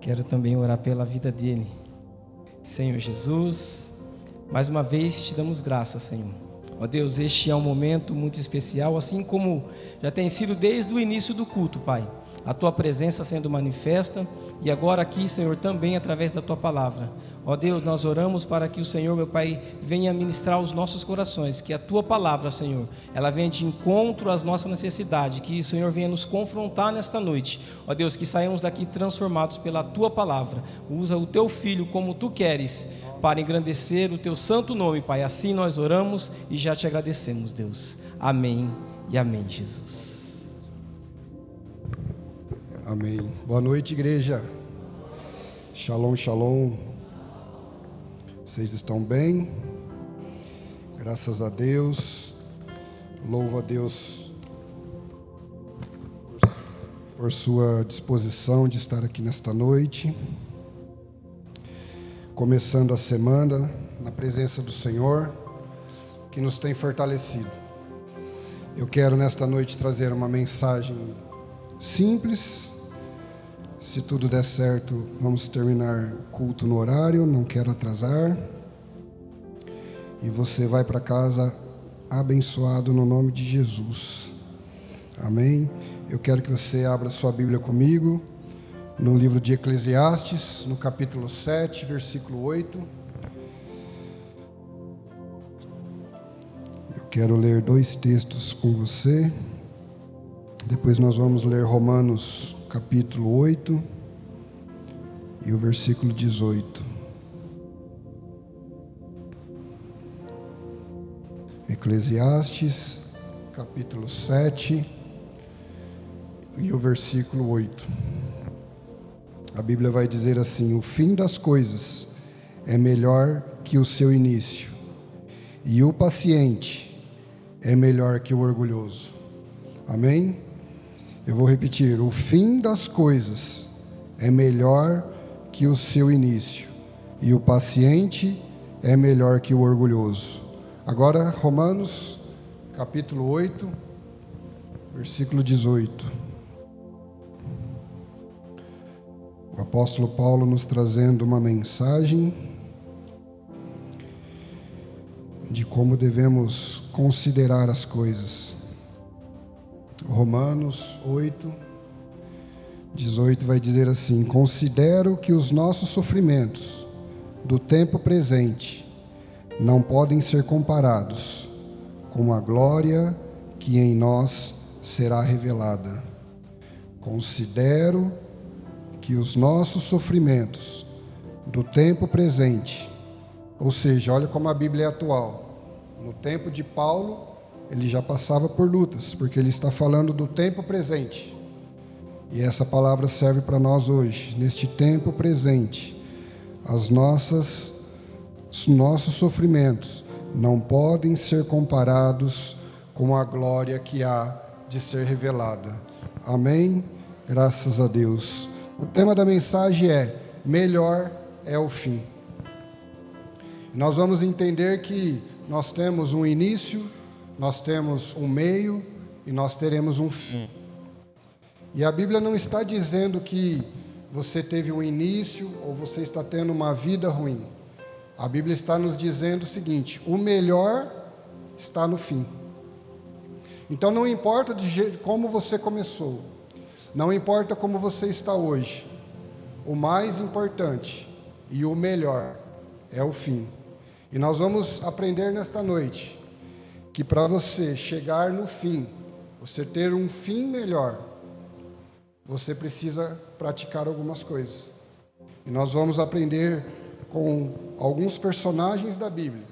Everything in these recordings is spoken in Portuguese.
Quero também orar pela vida dele. Senhor Jesus, mais uma vez te damos graças, Senhor. Ó Deus, este é um momento muito especial, assim como já tem sido desde o início do culto, Pai. A Tua presença sendo manifesta e agora aqui, Senhor, também através da Tua palavra. Ó Deus, nós oramos para que o Senhor, meu Pai, venha ministrar os nossos corações, que a Tua palavra, Senhor, ela venha de encontro às nossas necessidades, que o Senhor venha nos confrontar nesta noite. Ó Deus, que saiamos daqui transformados pela Tua palavra. Usa o Teu Filho como Tu queres, para engrandecer o Teu santo nome, Pai. Assim nós oramos e já te agradecemos, Deus. Amém e amém, Jesus. Amém. Boa noite, igreja. Shalom, shalom. Vocês estão bem? Graças a Deus. Louvo a Deus por sua disposição de estar aqui nesta noite. Começando a semana na presença do Senhor, que nos tem fortalecido. Eu quero nesta noite trazer uma mensagem simples. Se tudo der certo, vamos terminar o culto no horário, não quero atrasar. E você vai para casa abençoado no nome de Jesus. Amém? Eu quero que você abra sua Bíblia comigo, no livro de Eclesiastes, no capítulo 7, versículo 8. Eu quero ler 2 textos com você. Depois nós vamos ler Romanos capítulo 8 e o versículo 18. Eclesiastes, capítulo 7 e o versículo 8. A Bíblia vai dizer assim: o fim das coisas é melhor que o seu início, e o paciente é melhor que o orgulhoso. Amém? Eu vou repetir: o fim das coisas é melhor que o seu início, e o paciente é melhor que o orgulhoso. Agora, Romanos, capítulo 8, versículo 18. O apóstolo Paulo nos trazendo uma mensagem de como devemos considerar as coisas. Romanos 8, 18 vai dizer assim: considero que os nossos sofrimentos do tempo presente não podem ser comparados com a glória que em nós será revelada. Considero que os nossos sofrimentos do tempo presente, ou seja, olha como a Bíblia é atual. No tempo de Paulo, ele já passava por lutas, porque ele está falando do tempo presente. E essa palavra serve para nós hoje, neste tempo presente. Os nossos sofrimentos não podem ser comparados com a glória que há de ser revelada. Amém? Graças a Deus. O tema da mensagem é: melhor é o fim. Nós vamos entender que nós temos um início, nós temos um meio e nós teremos um fim. E a Bíblia não está dizendo que você teve um início ou você está tendo uma vida ruim. A Bíblia está nos dizendo o seguinte: o melhor está no fim. Então não importa como você começou, não importa como você está hoje, o mais importante e o melhor é o fim. E nós vamos aprender nesta noite que para você chegar no fim, você ter um fim melhor, você precisa praticar algumas coisas. E nós vamos aprender com alguns personagens da Bíblia,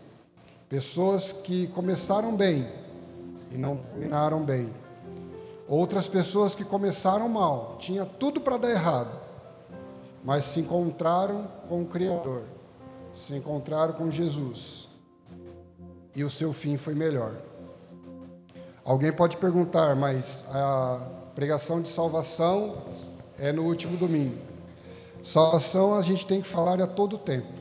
pessoas que começaram bem e não terminaram bem. Outras pessoas que começaram mal, tinha tudo para dar errado, mas se encontraram com o Criador, se encontraram com Jesus, e o seu fim foi melhor. Alguém pode perguntar, mas a pregação de salvação é no último domingo. Salvação a gente tem que falar a todo tempo.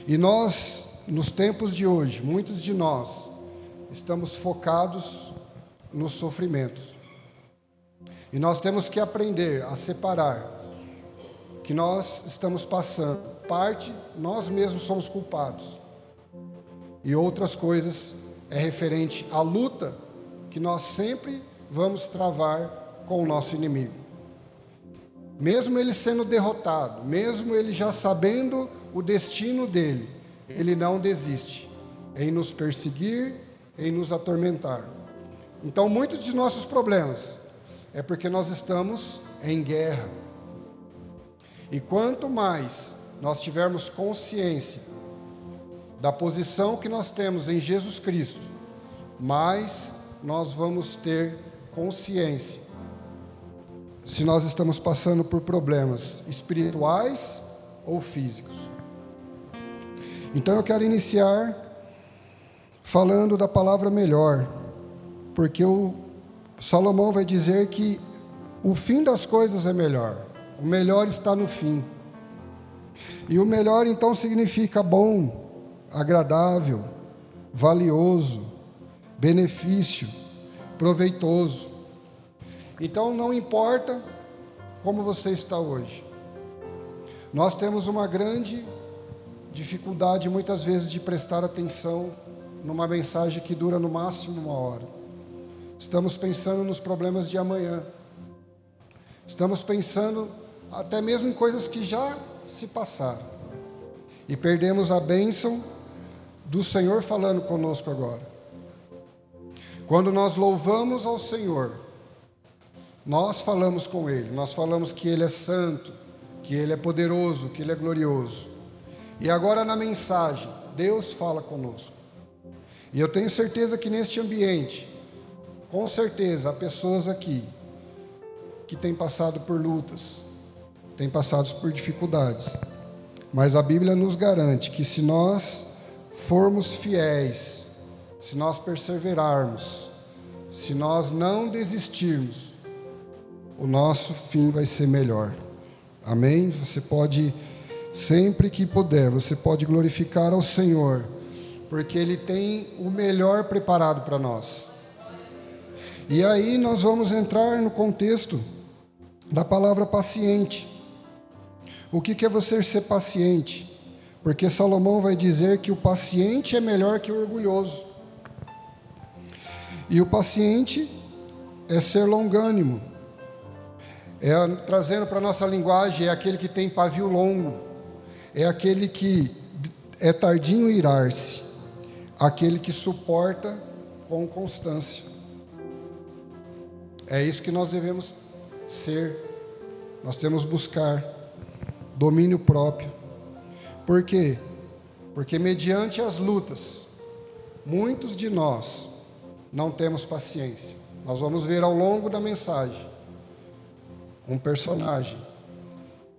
E nós, nos tempos de hoje, muitos de nós estamos focados no sofrimento. E nós temos que aprender a separar que nós estamos passando, parte nós mesmos somos culpados, e outras coisas é referente à luta que nós sempre vamos travar com o nosso inimigo. Mesmo ele sendo derrotado, mesmo ele já sabendo o destino dele, ele não desiste em nos perseguir, em nos atormentar. Então, muitos de nossos problemas é porque nós estamos em guerra. E quanto mais nós tivermos consciência da posição que nós temos em Jesus Cristo, mais nós vamos ter consciência se nós estamos passando por problemas espirituais ou físicos. Então eu quero iniciar falando da palavra melhor, porque o Salomão vai dizer que o fim das coisas é melhor, o melhor está no fim. E o melhor então significa bom, agradável, valioso, benefício, proveitoso. Então não importa como você está hoje. Nós temos uma grande dificuldade muitas vezes de prestar atenção numa mensagem que dura no máximo 1 hora. Estamos pensando nos problemas de amanhã. Estamos pensando até mesmo em coisas que já se passaram. E perdemos a bênção do Senhor falando conosco agora. Quando nós louvamos ao Senhor, nós falamos com Ele, nós falamos que Ele é santo, que Ele é poderoso, que Ele é glorioso. E agora na mensagem, Deus fala conosco. E eu tenho certeza que neste ambiente, com certeza, há pessoas aqui que têm passado por lutas, têm passado por dificuldades. Mas a Bíblia nos garante que se nós formos fiéis, se nós perseverarmos, se nós não desistirmos, o nosso fim vai ser melhor. Amém? Você pode, sempre que puder, você pode glorificar ao Senhor, porque Ele tem o melhor preparado para nós. E aí nós vamos entrar no contexto da palavra paciente. O que é você ser paciente? Porque Salomão vai dizer que o paciente é melhor que o orgulhoso. E o paciente é ser longânimo. Trazendo para a nossa linguagem, é aquele que tem pavio longo. É aquele que é tardinho em irar-se. Aquele que suporta com constância. É isso que nós devemos ser. Nós temos que buscar domínio próprio. Por quê? Porque mediante as lutas, muitos de nós não temos paciência. Nós vamos ver ao longo da mensagem um personagem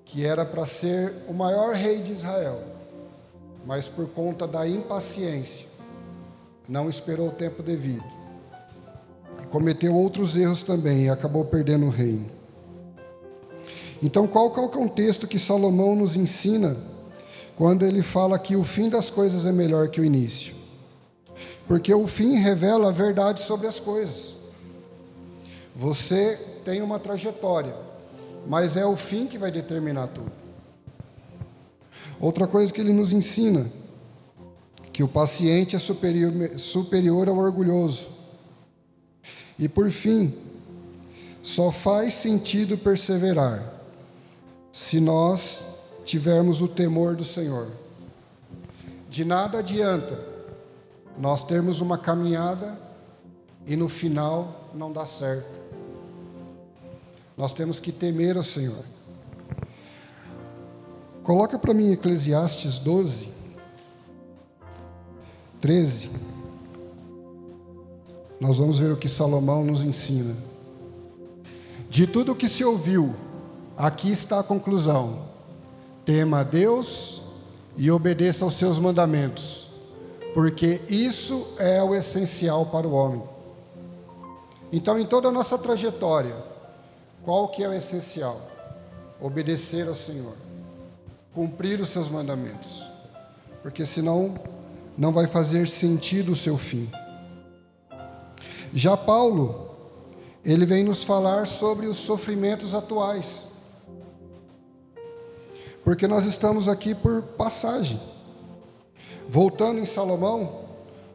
que era para ser o maior rei de Israel, mas por conta da impaciência, não esperou o tempo devido. E cometeu outros erros também e acabou perdendo o reino. Então, qual que é o contexto que Salomão nos ensina quando ele fala que o fim das coisas é melhor que o início? Porque o fim revela a verdade sobre as coisas. Você tem uma trajetória, mas é o fim que vai determinar tudo. Outra coisa que ele nos ensina, que o paciente é superior ao orgulhoso. E por fim, só faz sentido perseverar se nós tivermos o temor do Senhor. De nada adianta nós termos uma caminhada e no final não dá certo. Nós temos que temer ao Senhor. Coloca para mim Eclesiastes 12, 13. Nós vamos ver o que Salomão nos ensina. De tudo o que se ouviu, aqui está a conclusão: tema a Deus e obedeça aos seus mandamentos, porque isso é o essencial para o homem. Então, em toda a nossa trajetória, qual que é o essencial? Obedecer ao Senhor, cumprir os seus mandamentos, porque senão não vai fazer sentido o seu fim. Já Paulo, ele vem nos falar sobre os sofrimentos atuais. porque nós estamos aqui por passagem. Voltando em Salomão,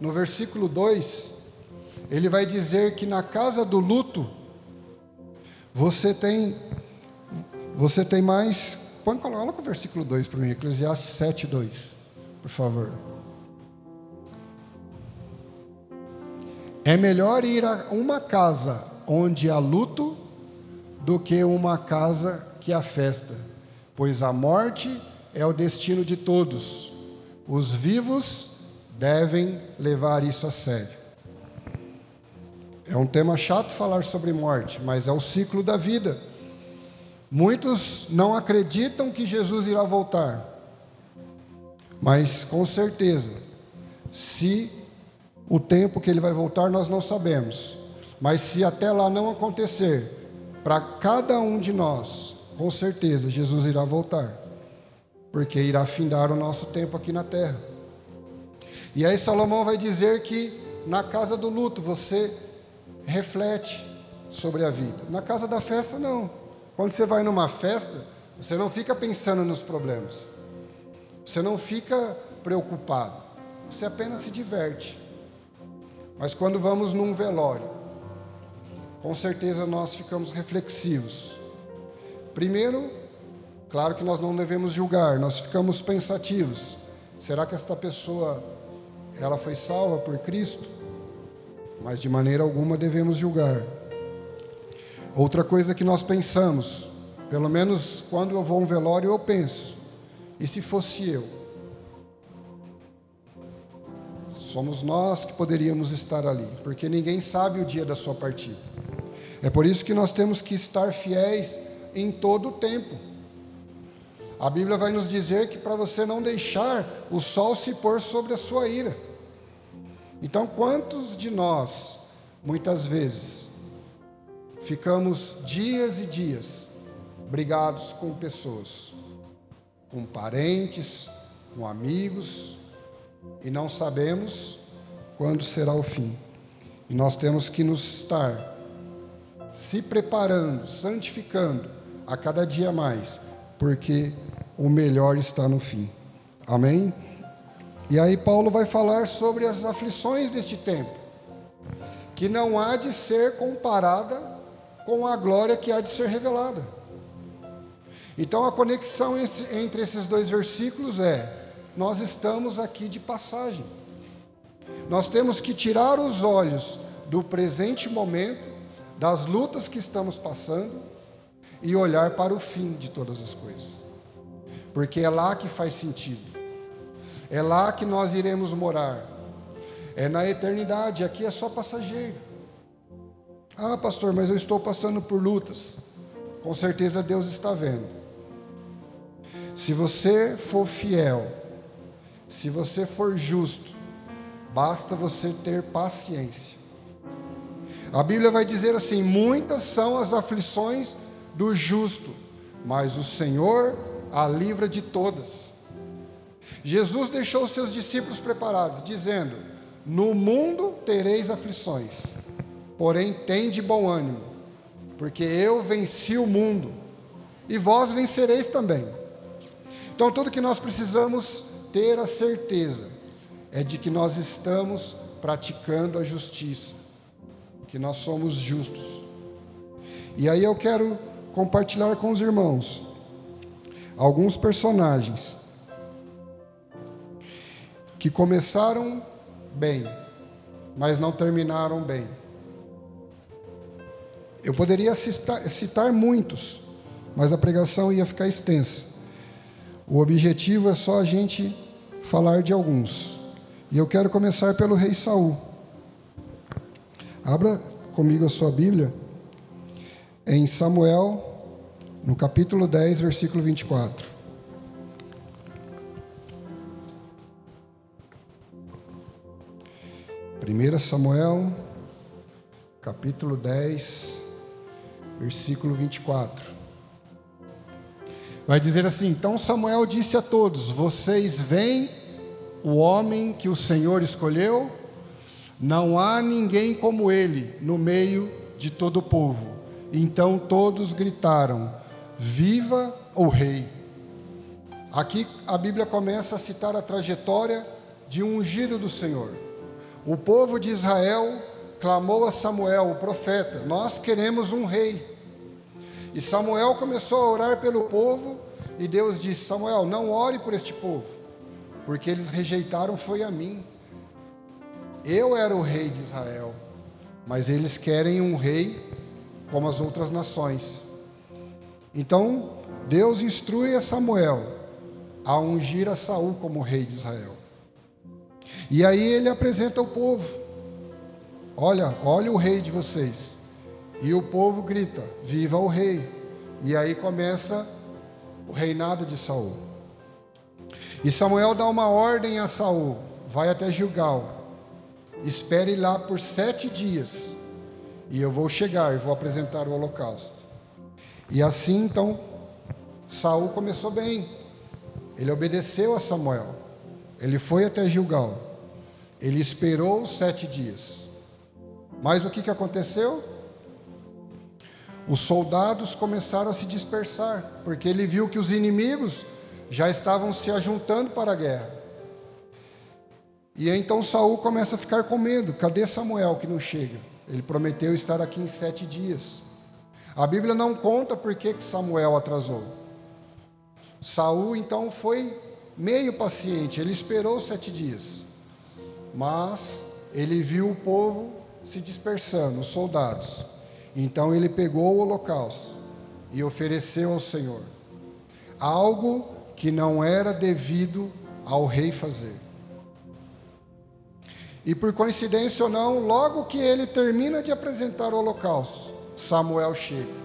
no versículo 2, ele vai dizer que na casa do luto, você tem mais... Coloca o versículo 2 para mim, Eclesiastes 7, 2, por favor. É melhor ir a uma casa onde há luto do que uma casa que há festa, pois a morte é o destino de todos. Os vivos devem levar isso a sério. É um tema chato falar sobre morte, mas é o ciclo da vida. Muitos não acreditam que Jesus irá voltar, mas com certeza, se o tempo que ele vai voltar nós não sabemos, mas se até lá não acontecer, para cada um de nós, com certeza Jesus irá voltar, porque irá findar o nosso tempo aqui na terra. E aí Salomão vai dizer que na casa do luto você reflete sobre a vida. Na casa da festa não. Quando você vai numa festa, você não fica pensando nos problemas, você não fica preocupado, você apenas se diverte. Mas quando vamos num velório, com certeza nós ficamos reflexivos. Primeiro, claro que nós não devemos julgar, nós ficamos pensativos. Será que esta pessoa, ela foi salva por Cristo? Mas de maneira alguma devemos julgar. Outra coisa que nós pensamos, pelo menos quando eu vou a um velório eu penso, e se fosse eu? Somos nós que poderíamos estar ali, porque ninguém sabe o dia da sua partida. É por isso que nós temos que estar fiéis em todo o tempo. A Bíblia vai nos dizer que para você não deixar o sol se pôr sobre a sua ira. Então, quantos de nós, muitas vezes, ficamos dias e dias brigados com pessoas, com parentes, com amigos, e não sabemos quando será o fim. E nós temos que nos estar se preparando, santificando a cada dia mais, porque o melhor está no fim. Amém? E aí Paulo vai falar sobre as aflições deste tempo, que não há de ser comparada com a glória que há de ser revelada. Então a conexão entre esses dois versículos é: nós estamos aqui de passagem. Nós temos que tirar os olhos do presente momento, das lutas que estamos passando, e olhar para o fim de todas as coisas, porque é lá que faz sentido, é lá que nós iremos morar, é na eternidade. Aqui é só passageiro. Ah, pastor, mas eu estou passando por lutas. Com certeza Deus está vendo. Se você for fiel, se você for justo, basta você ter paciência. A Bíblia vai dizer assim: muitas são as aflições do justo, mas o Senhor a livra de todas. Jesus deixou os seus discípulos preparados, dizendo: no mundo tereis aflições, porém tende bom ânimo, porque eu venci o mundo, e vós vencereis também. Então tudo que nós precisamos ter a certeza é de que nós estamos praticando a justiça, que nós somos justos. E aí eu quero compartilhar com os irmãos alguns personagens que começaram bem, mas não terminaram bem. Eu poderia citar muitos, mas a pregação ia ficar extensa. O objetivo é só a gente falar de alguns. E eu quero começar pelo rei Saul. Abra comigo a sua Bíblia em Samuel, no capítulo 10, versículo 24. Primeira Samuel, capítulo 10, versículo 24. Vai dizer assim: então Samuel disse a todos: vocês veem o homem que o Senhor escolheu? Não há ninguém como ele no meio de todo o povo. Então todos gritaram: viva o rei! Aqui a Bíblia começa a citar a trajetória de um ungido do Senhor. O povo de Israel clamou a Samuel, o profeta: nós queremos um rei. E Samuel começou a orar pelo povo, e Deus disse: Samuel, não ore por este povo, porque eles rejeitaram foi a mim. Eu era o rei de Israel, mas eles querem um rei como as outras nações. Então Deus instrui a Samuel a ungir a Saul como rei de Israel. E aí ele apresenta o povo: olha o rei de vocês. E o povo grita: viva o rei. E aí começa o reinado de Saul. E Samuel dá uma ordem a Saul: vai até Gilgal, espere lá por 7 dias, e eu vou chegar e vou apresentar o holocausto. E assim então Saul começou bem. Ele obedeceu a Samuel. Ele foi até Gilgal. Ele esperou 7 dias. Mas o que aconteceu? Os soldados começaram a se dispersar, porque ele viu que os inimigos já estavam se ajuntando para a guerra. E então Saul começa a ficar com medo. Cadê Samuel que não chega? Ele prometeu estar aqui em 7 dias. A Bíblia não conta por que Samuel atrasou. Saul então foi meio paciente, ele esperou 7 dias. Mas ele viu o povo se dispersando, os soldados. Então ele pegou o holocausto e ofereceu ao Senhor algo que não era devido ao rei fazer. E por coincidência ou não, logo que ele termina de apresentar o holocausto, Samuel chega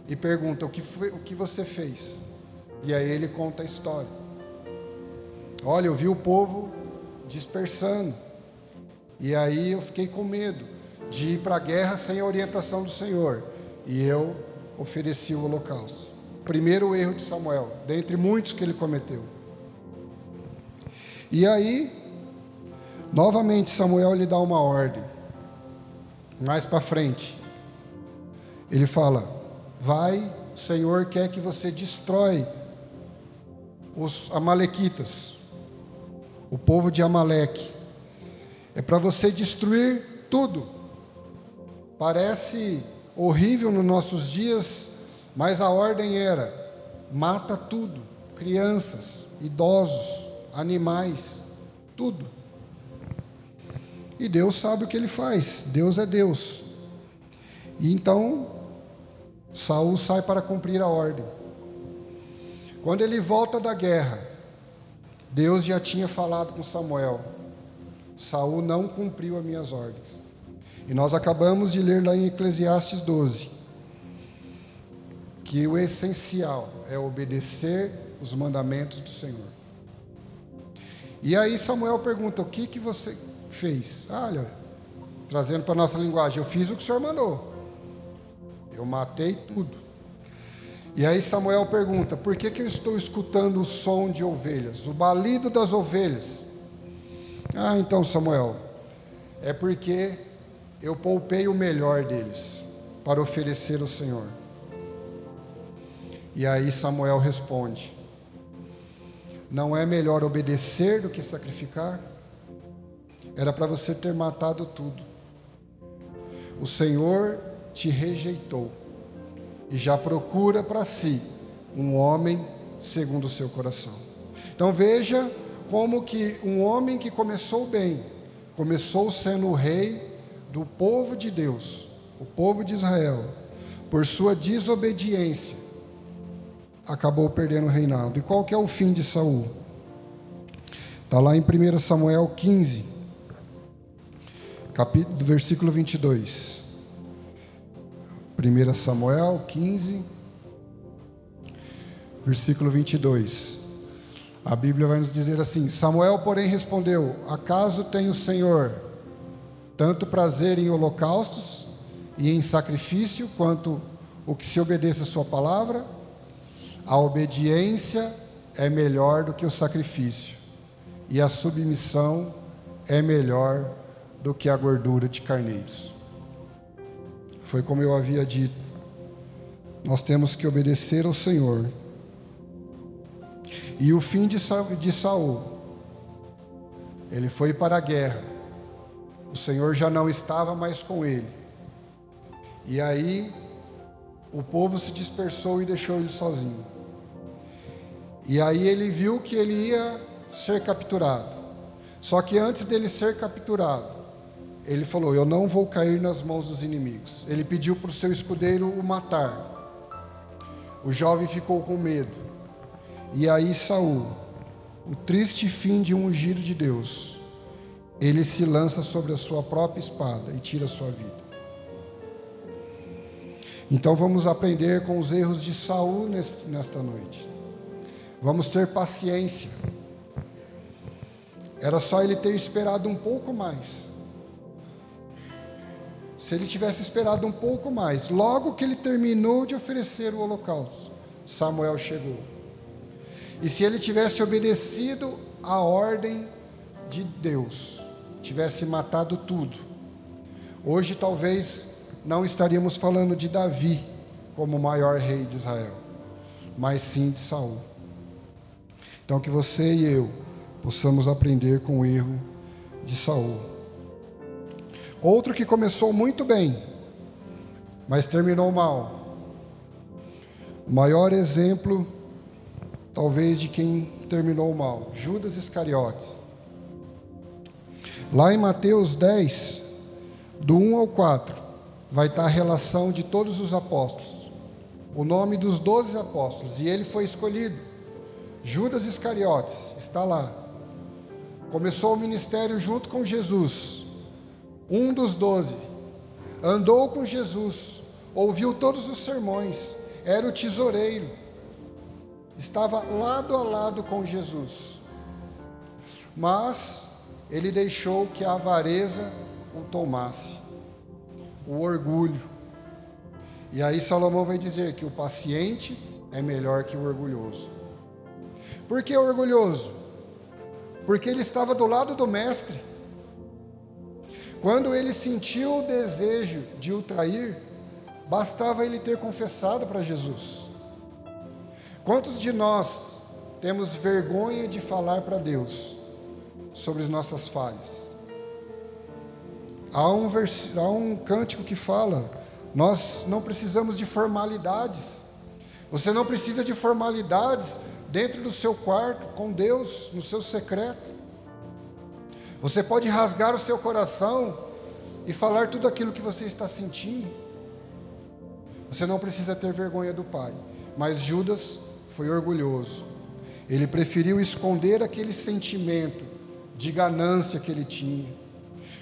e pergunta: o que você fez? E aí ele conta a história. Olha, eu vi o povo dispersando, e aí eu fiquei com medo de ir para a guerra sem a orientação do Senhor, e eu ofereci o holocausto. Primeiro erro de Samuel, dentre muitos que ele cometeu. E aí, novamente Samuel lhe dá uma ordem. Mais para frente, ele fala: vai, o Senhor quer que você destrói os amalequitas, o povo de Amaleque. É para você destruir tudo. Parece horrível nos nossos dias, mas a ordem era: mata tudo, crianças, idosos, animais, tudo. E Deus sabe o que ele faz, Deus é Deus. E então Saul sai para cumprir a ordem. Quando ele volta da guerra, Deus já tinha falado com Samuel: Saul não cumpriu as minhas ordens. E nós acabamos de ler lá em Eclesiastes 12, que o essencial é obedecer os mandamentos do Senhor. E aí Samuel pergunta: o que você fez? Olha, trazendo para a nossa linguagem, eu fiz o que o Senhor mandou. Eu matei tudo. E aí Samuel pergunta: por que eu estou escutando o som de ovelhas, o balido das ovelhas? Ah, então Samuel, é porque eu poupei o melhor deles para oferecer ao Senhor. E aí Samuel responde: não é melhor obedecer do que sacrificar? Era para você ter matado tudo. O Senhor te rejeitou e já procura para si um homem segundo o seu coração. Então veja como que um homem que começou bem, começou sendo o rei do povo de Deus, o povo de Israel, por sua desobediência, acabou perdendo o reinado. E qual que é o fim de Saul? Está lá em 1 Samuel 15, do versículo 22. 1 Samuel 15, versículo 22. A Bíblia vai nos dizer assim: Samuel, porém, respondeu: acaso tem o Senhor tanto prazer em holocaustos e em sacrifício, quanto o que se obedeça a sua palavra? A obediência é melhor do que o sacrifício, e a submissão é melhor do que a gordura de carneiros. Foi como eu havia dito, nós temos que obedecer ao Senhor E o fim de Saul, ele foi para a guerra, o Senhor já não estava mais com ele, e aí o povo se dispersou e deixou ele sozinho. E aí ele viu que ele ia ser capturado. Só que antes dele ser capturado, ele falou: eu não vou cair nas mãos dos inimigos. Ele pediu para o seu escudeiro o matar. O jovem ficou com medo. E aí Saul, o triste fim de um ungido de Deus, ele se lança sobre a sua própria espada e tira a sua vida. Então vamos aprender com os erros de Saul nesta noite. Vamos ter paciência. Era só ele ter esperado um pouco mais. Se ele tivesse esperado um pouco mais, logo que ele terminou de oferecer o holocausto, Samuel chegou. E se ele tivesse obedecido à ordem de Deus, tivesse matado tudo, hoje talvez não estaríamos falando de Davi como o maior rei de Israel, mas sim de Saul. Então que você e eu possamos aprender com o erro de Saul. Outro que começou muito bem, mas terminou mal. O maior exemplo, talvez, de quem terminou mal, Judas Iscariotes. Lá em Mateus 10, do 1 ao 4, vai estar a relação de todos os apóstolos, o nome dos 12 apóstolos, e ele foi escolhido. Judas Iscariotes está lá. Começou o ministério junto com Jesus. Um dos 12. Andou com Jesus. Ouviu todos os sermões. Era o tesoureiro. Estava lado a lado com Jesus. Mas ele deixou que a avareza o tomasse. O orgulho. E aí Salomão vai dizer que o paciente é melhor que o orgulhoso. Por que orgulhoso? Porque ele estava do lado do mestre. Quando ele sentiu o desejo de o trair, bastava ele ter confessado para Jesus. Quantos de nós temos vergonha de falar para Deus sobre as nossas falhas? Há um cântico que fala: nós não precisamos de formalidades. Você não precisa de formalidades dentro do seu quarto, com Deus, no seu secreto. Você pode rasgar o seu coração e falar tudo aquilo que você está sentindo. Você não precisa ter vergonha do Pai. Mas Judas foi orgulhoso. Ele preferiu esconder aquele sentimento de ganância que ele tinha.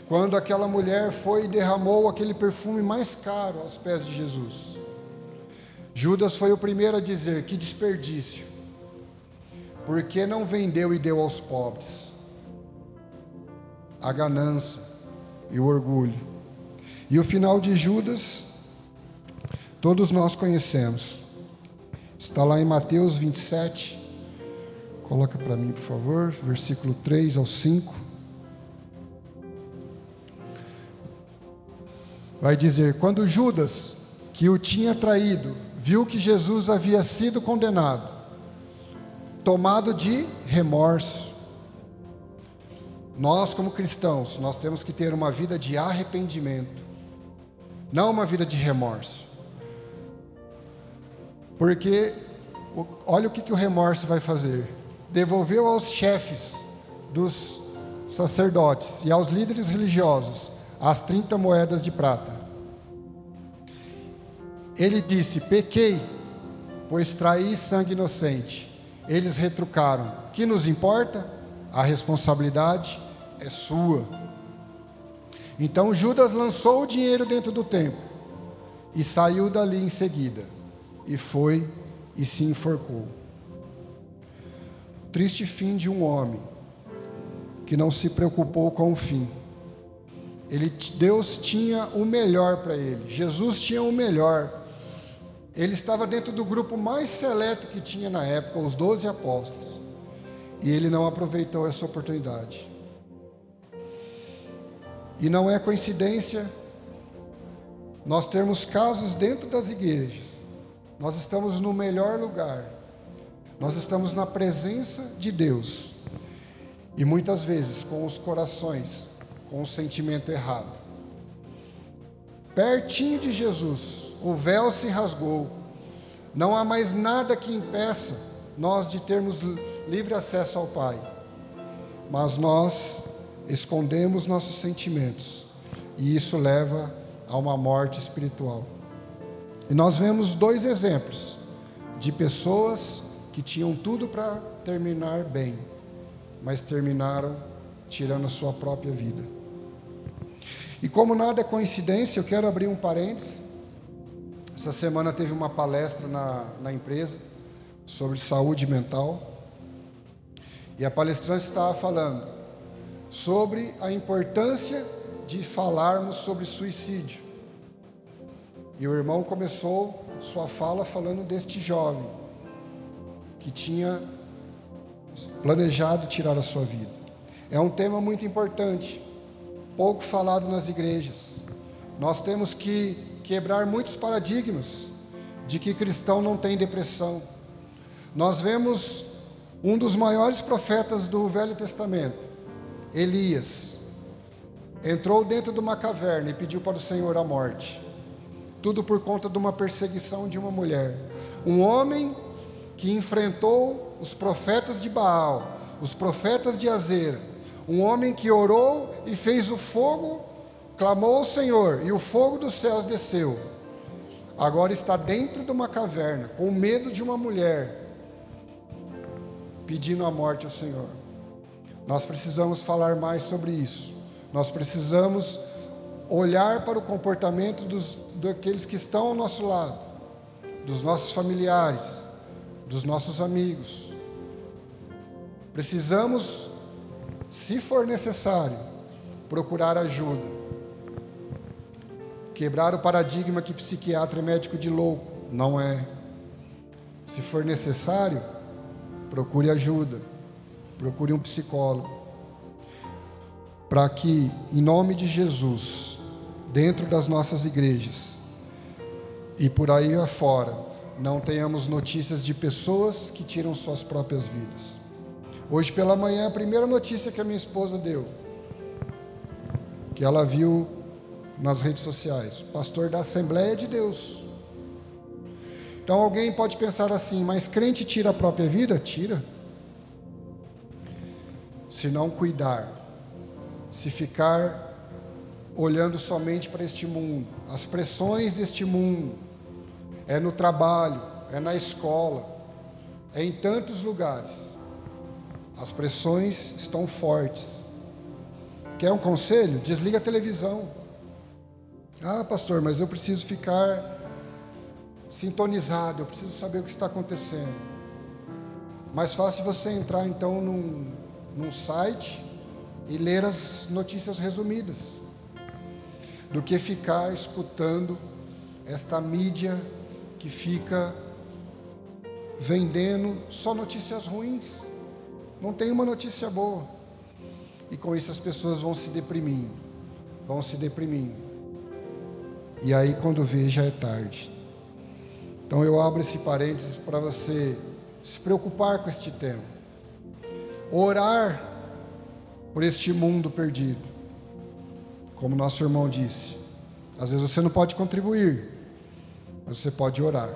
Quando aquela mulher foi e derramou aquele perfume mais caro aos pés de Jesus, Judas foi o primeiro a dizer: que desperdício, porque não vendeu e deu aos pobres? A ganância e o orgulho. E o final de Judas, todos nós conhecemos. Está lá em Mateus 27. Coloca para mim, por favor, versículo 3 ao 5. Vai dizer: quando Judas, que o tinha traído, viu que Jesus havia sido condenado, tomado de remorso. Nós, como cristãos, nós temos que ter uma vida de arrependimento, não uma vida de remorso. Porque olha o que o remorso vai fazer. Devolveu aos chefes dos sacerdotes e aos líderes religiosos as 30 moedas de prata. Ele disse: pequei, pois traí sangue inocente. Eles retrucaram: que nos importa? A responsabilidade é sua. Então Judas lançou o dinheiro dentro do templo e saiu dali em seguida, e foi e se enforcou. Triste fim de um homem que não se preocupou com o fim. Deus tinha o melhor para ele, Jesus tinha o melhor. Ele estava dentro do grupo mais seleto que tinha na época, os 12 apóstolos, e ele não aproveitou essa oportunidade. E não é coincidência nós termos casos dentro das igrejas. Nós estamos no melhor lugar, Nós estamos na presença de Deus e muitas vezes com os corações, com o sentimento errado. Pertinho de Jesus, o véu se rasgou. Não há mais nada que impeça nós de termos livre acesso ao Pai. Mas nós escondemos nossos sentimentos e isso leva a uma morte espiritual. E nós vemos 2 exemplos de pessoas que tinham tudo para terminar bem, mas terminaram tirando a sua própria vida. E como nada é coincidência, eu quero abrir um parênteses. Essa semana teve uma palestra na empresa sobre saúde mental. E a palestrante estava falando sobre a importância de falarmos sobre suicídio. E o irmão começou sua fala falando deste jovem que tinha planejado tirar a sua vida. É um tema muito importante, pouco falado nas igrejas. Nós temos que quebrar muitos paradigmas de que cristão não tem depressão. Nós vemos um dos maiores profetas do Velho Testamento, Elias, entrou dentro de uma caverna e pediu para o Senhor a morte. Tudo por conta de uma perseguição de uma mulher. Um homem que enfrentou os profetas de Baal, os profetas de Azera. Um homem que orou e fez o fogo, clamou ao Senhor e o fogo dos céus desceu. Agora está dentro de uma caverna, com medo de uma mulher, pedindo a morte ao Senhor. Nós precisamos falar mais sobre isso. Nós precisamos olhar para o comportamento daqueles que estão ao nosso lado, dos nossos familiares, dos nossos amigos. Precisamos, se for necessário, procurar ajuda. Quebrar o paradigma que psiquiatra é médico de louco. Não é. Se for necessário, procure ajuda, procure um psicólogo, para que, em nome de Jesus, dentro das nossas igrejas e por aí afora, não tenhamos notícias de pessoas que tiram suas próprias vidas. Hoje pela manhã, a primeira notícia que a minha esposa deu, que ela viu nas redes sociais, pastor da Assembleia de Deus. Então alguém pode pensar assim, mas crente tira a própria vida? Tira. Se não cuidar, se ficar olhando somente para este mundo, as pressões deste mundo, é no trabalho, é na escola, é em tantos lugares, as pressões estão fortes. Quer um conselho? Desliga a televisão. Ah, pastor, mas eu preciso ficar sintonizado, eu preciso saber o que está acontecendo. Mais fácil você entrar então num site e ler as notícias resumidas, do que ficar escutando esta mídia que fica vendendo só notícias ruins. Não tem uma notícia boa. E com isso as pessoas vão se deprimindo. E aí quando vê já é tarde. Então eu abro esse parênteses para você se preocupar com este tema. Orar por este mundo perdido. Como nosso irmão disse, às vezes você não pode contribuir, mas você pode orar.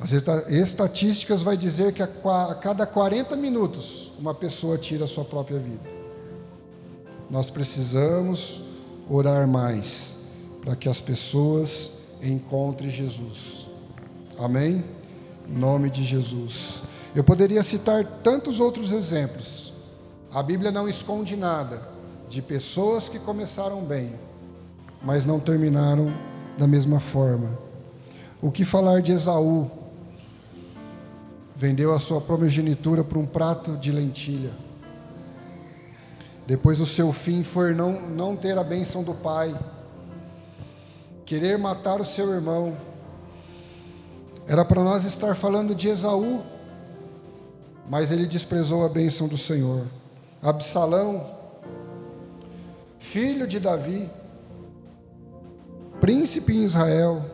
As estatísticas vai dizer que a cada 40 minutos uma pessoa tira a sua própria vida. Nós precisamos orar mais para que as pessoas encontrem Jesus. Amém? Em nome de Jesus. Eu poderia citar tantos outros exemplos. A Bíblia não esconde nada de pessoas que começaram bem, mas não terminaram da mesma forma. O que falar de Esaú? Vendeu a sua primogenitura por um prato de lentilha. Depois o seu fim foi não ter a bênção do pai, querer matar o seu irmão. Era para nós estar falando de Esaú, mas ele desprezou a bênção do Senhor. Absalão, filho de Davi, príncipe em Israel,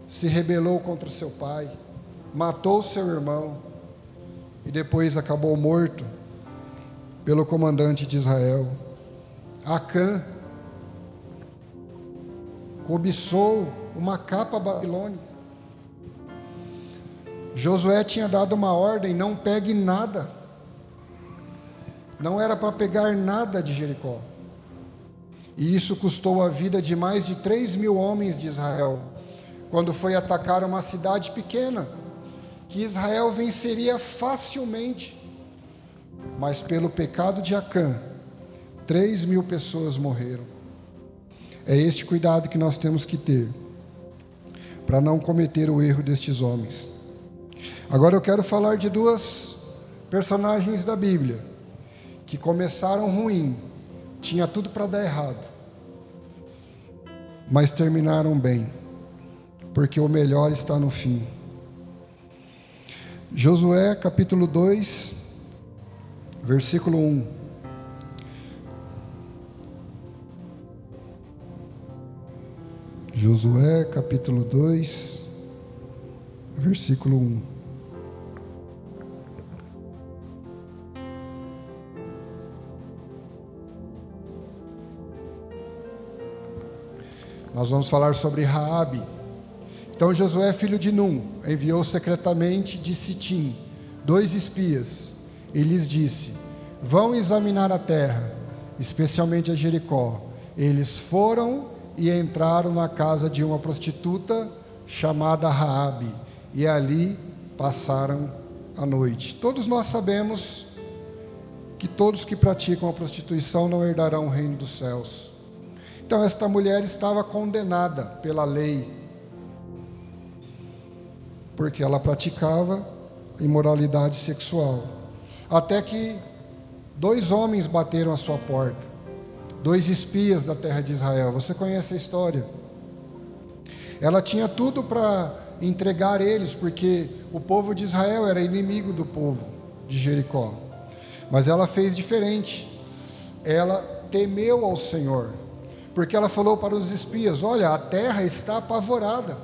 se rebelou contra seu pai. matou seu irmão e depois acabou morto pelo comandante de Israel. Acã cobiçou uma capa babilônica. Josué tinha dado uma ordem: não pegue nada. Não era para pegar nada de Jericó. E isso custou a vida de mais de 3.000 homens de Israel, quando foi atacar uma cidade pequena, que Israel venceria facilmente. Mas pelo pecado de Acã, 3.000 pessoas morreram. É este cuidado que nós temos que ter, para não cometer o erro destes homens. Agora eu quero falar de duas personagens da Bíblia, que começaram ruim, tinha tudo para dar errado, mas terminaram bem, porque o melhor está no fim. Josué capítulo 2, versículo 1. Josué capítulo 2, versículo 1. Nós vamos falar sobre Raabe. Então Josué, filho de Num, enviou secretamente de Sitim 2 espias e lhes disse: vão examinar a terra, especialmente a Jericó. Eles foram e entraram na casa de uma prostituta chamada Raabe, e ali passaram a noite. Todos nós sabemos que todos que praticam a prostituição não herdarão o reino dos céus. Então esta mulher estava condenada pela lei, porque ela praticava imoralidade sexual. Até que 2 homens bateram à sua porta, 2 espias da terra de Israel. Você conhece a história? Ela tinha tudo para entregar eles, porque o povo de Israel era inimigo do povo de Jericó. Mas ela fez diferente. Ela temeu ao Senhor, porque ela falou para os espias: olha, a terra está apavorada.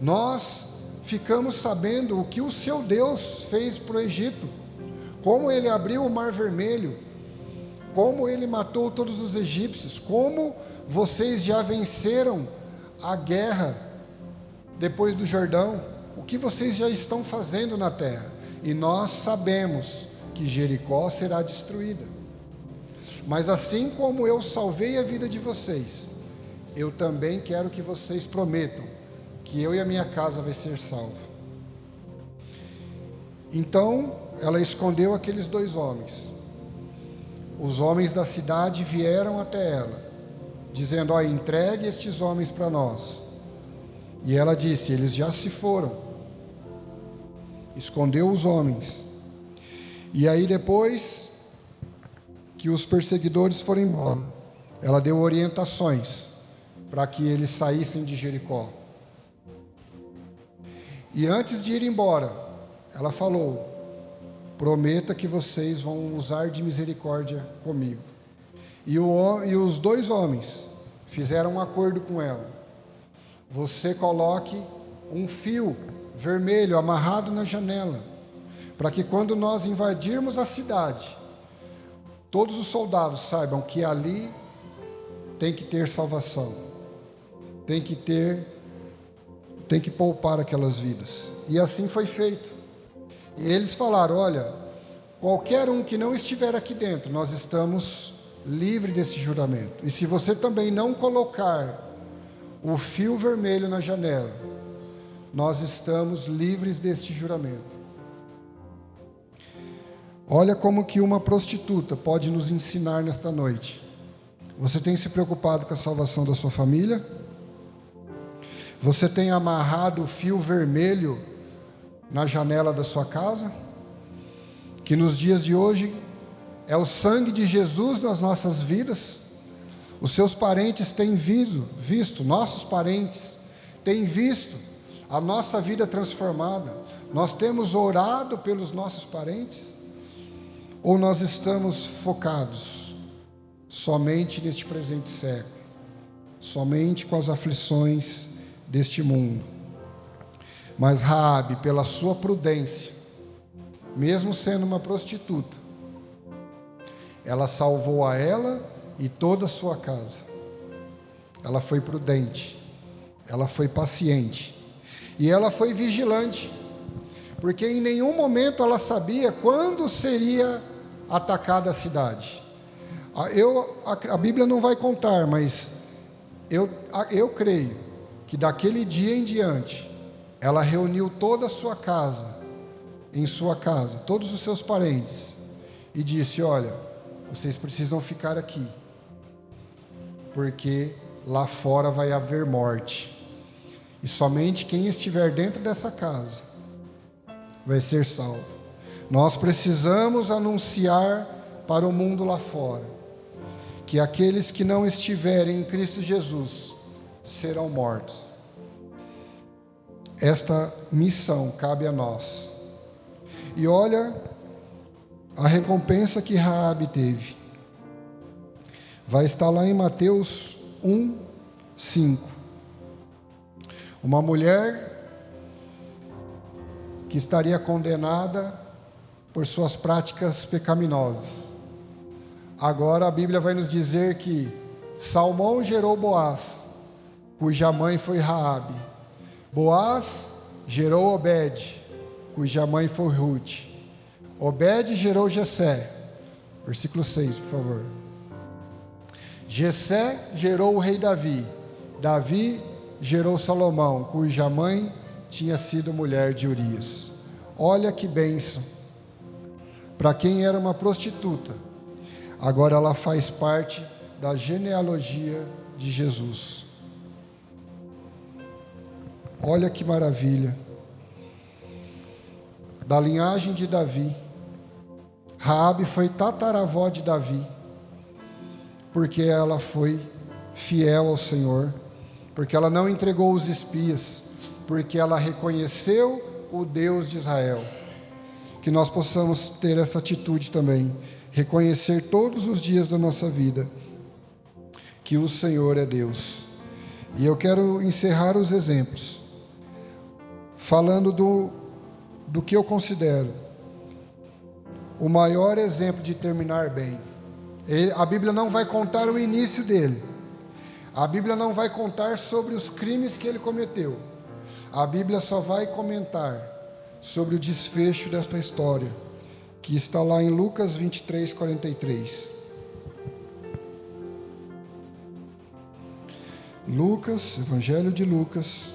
Nós ficamos sabendo o que o seu Deus fez para o Egito, como ele abriu o Mar Vermelho, como ele matou todos os egípcios, como vocês já venceram a guerra depois do Jordão, o que vocês já estão fazendo na terra. E nós sabemos que Jericó será destruída. Mas assim como eu salvei a vida de vocês, eu também quero que vocês prometam que eu e a minha casa vai ser salvo. Então ela escondeu aqueles 2 homens. Os homens da cidade vieram até ela, dizendo: ó, entregue estes homens para nós. E ela disse: eles já se foram. Escondeu os homens. E aí depois que os perseguidores foram embora, ela deu orientações para que eles saíssem de Jericó. E antes de ir embora, ela falou: prometa que vocês vão usar de misericórdia comigo. E os 2 homens fizeram um acordo com ela: você coloque um fio vermelho amarrado na janela, para que quando nós invadirmos a cidade, todos os soldados saibam que ali tem que ter salvação, tem que poupar aquelas vidas. E assim foi feito. E eles falaram: olha, qualquer um que não estiver aqui dentro, nós estamos livres desse juramento. E se você também não colocar o fio vermelho na janela, nós estamos livres deste juramento. Olha como que uma prostituta pode nos ensinar nesta noite. Você tem se preocupado com a salvação da sua família? Você tem amarrado o fio vermelho na janela da sua casa? Que nos dias de hoje é o sangue de Jesus nas nossas vidas. Os seus parentes têm visto, nossos parentes têm visto a nossa vida transformada. Nós temos orado pelos nossos parentes? Ou nós estamos focados somente neste presente século, somente com as aflições deste mundo? Mas Raabe, pela sua prudência, mesmo sendo uma prostituta, ela salvou a ela e toda a sua casa. Ela foi prudente, ela foi paciente e ela foi vigilante, porque em nenhum momento ela sabia quando seria atacada a cidade. A Bíblia não vai contar, mas eu creio que daquele dia em diante, ela reuniu toda a sua casa, em sua casa, todos os seus parentes, e disse: olha, vocês precisam ficar aqui, porque lá fora vai haver morte, e somente quem estiver dentro dessa casa vai ser salvo. Nós precisamos anunciar para o mundo lá fora que aqueles que não estiverem em Cristo Jesus serão mortos. Esta missão cabe a nós. E olha a recompensa que Raabe teve. Vai estar lá em Mateus 1:5. Uma mulher que estaria condenada por suas práticas pecaminosas. Agora a Bíblia vai nos dizer que Salmão gerou Boaz, cuja mãe foi Raabe. Boaz gerou Obed, cuja mãe foi Ruth. Obed gerou Jessé. Versículo 6, por favor. Jessé gerou o rei Davi. Davi gerou Salomão, cuja mãe tinha sido mulher de Urias. Olha que bênção. Para quem era uma prostituta, agora ela faz parte da genealogia de Jesus. Olha que maravilha. Da linhagem de Davi. Raabe foi tataravó de Davi, porque ela foi fiel ao Senhor, porque ela não entregou os espias, porque ela reconheceu o Deus de Israel. Que nós possamos ter essa atitude também, reconhecer todos os dias da nossa vida que o Senhor é Deus. E eu quero encerrar os exemplos falando do que eu considero o maior exemplo de terminar bem. A Bíblia não vai contar o início dele, a Bíblia não vai contar sobre os crimes que ele cometeu, a Bíblia só vai comentar sobre o desfecho desta história, que está lá em Lucas 23:43. Lucas, Evangelho de Lucas,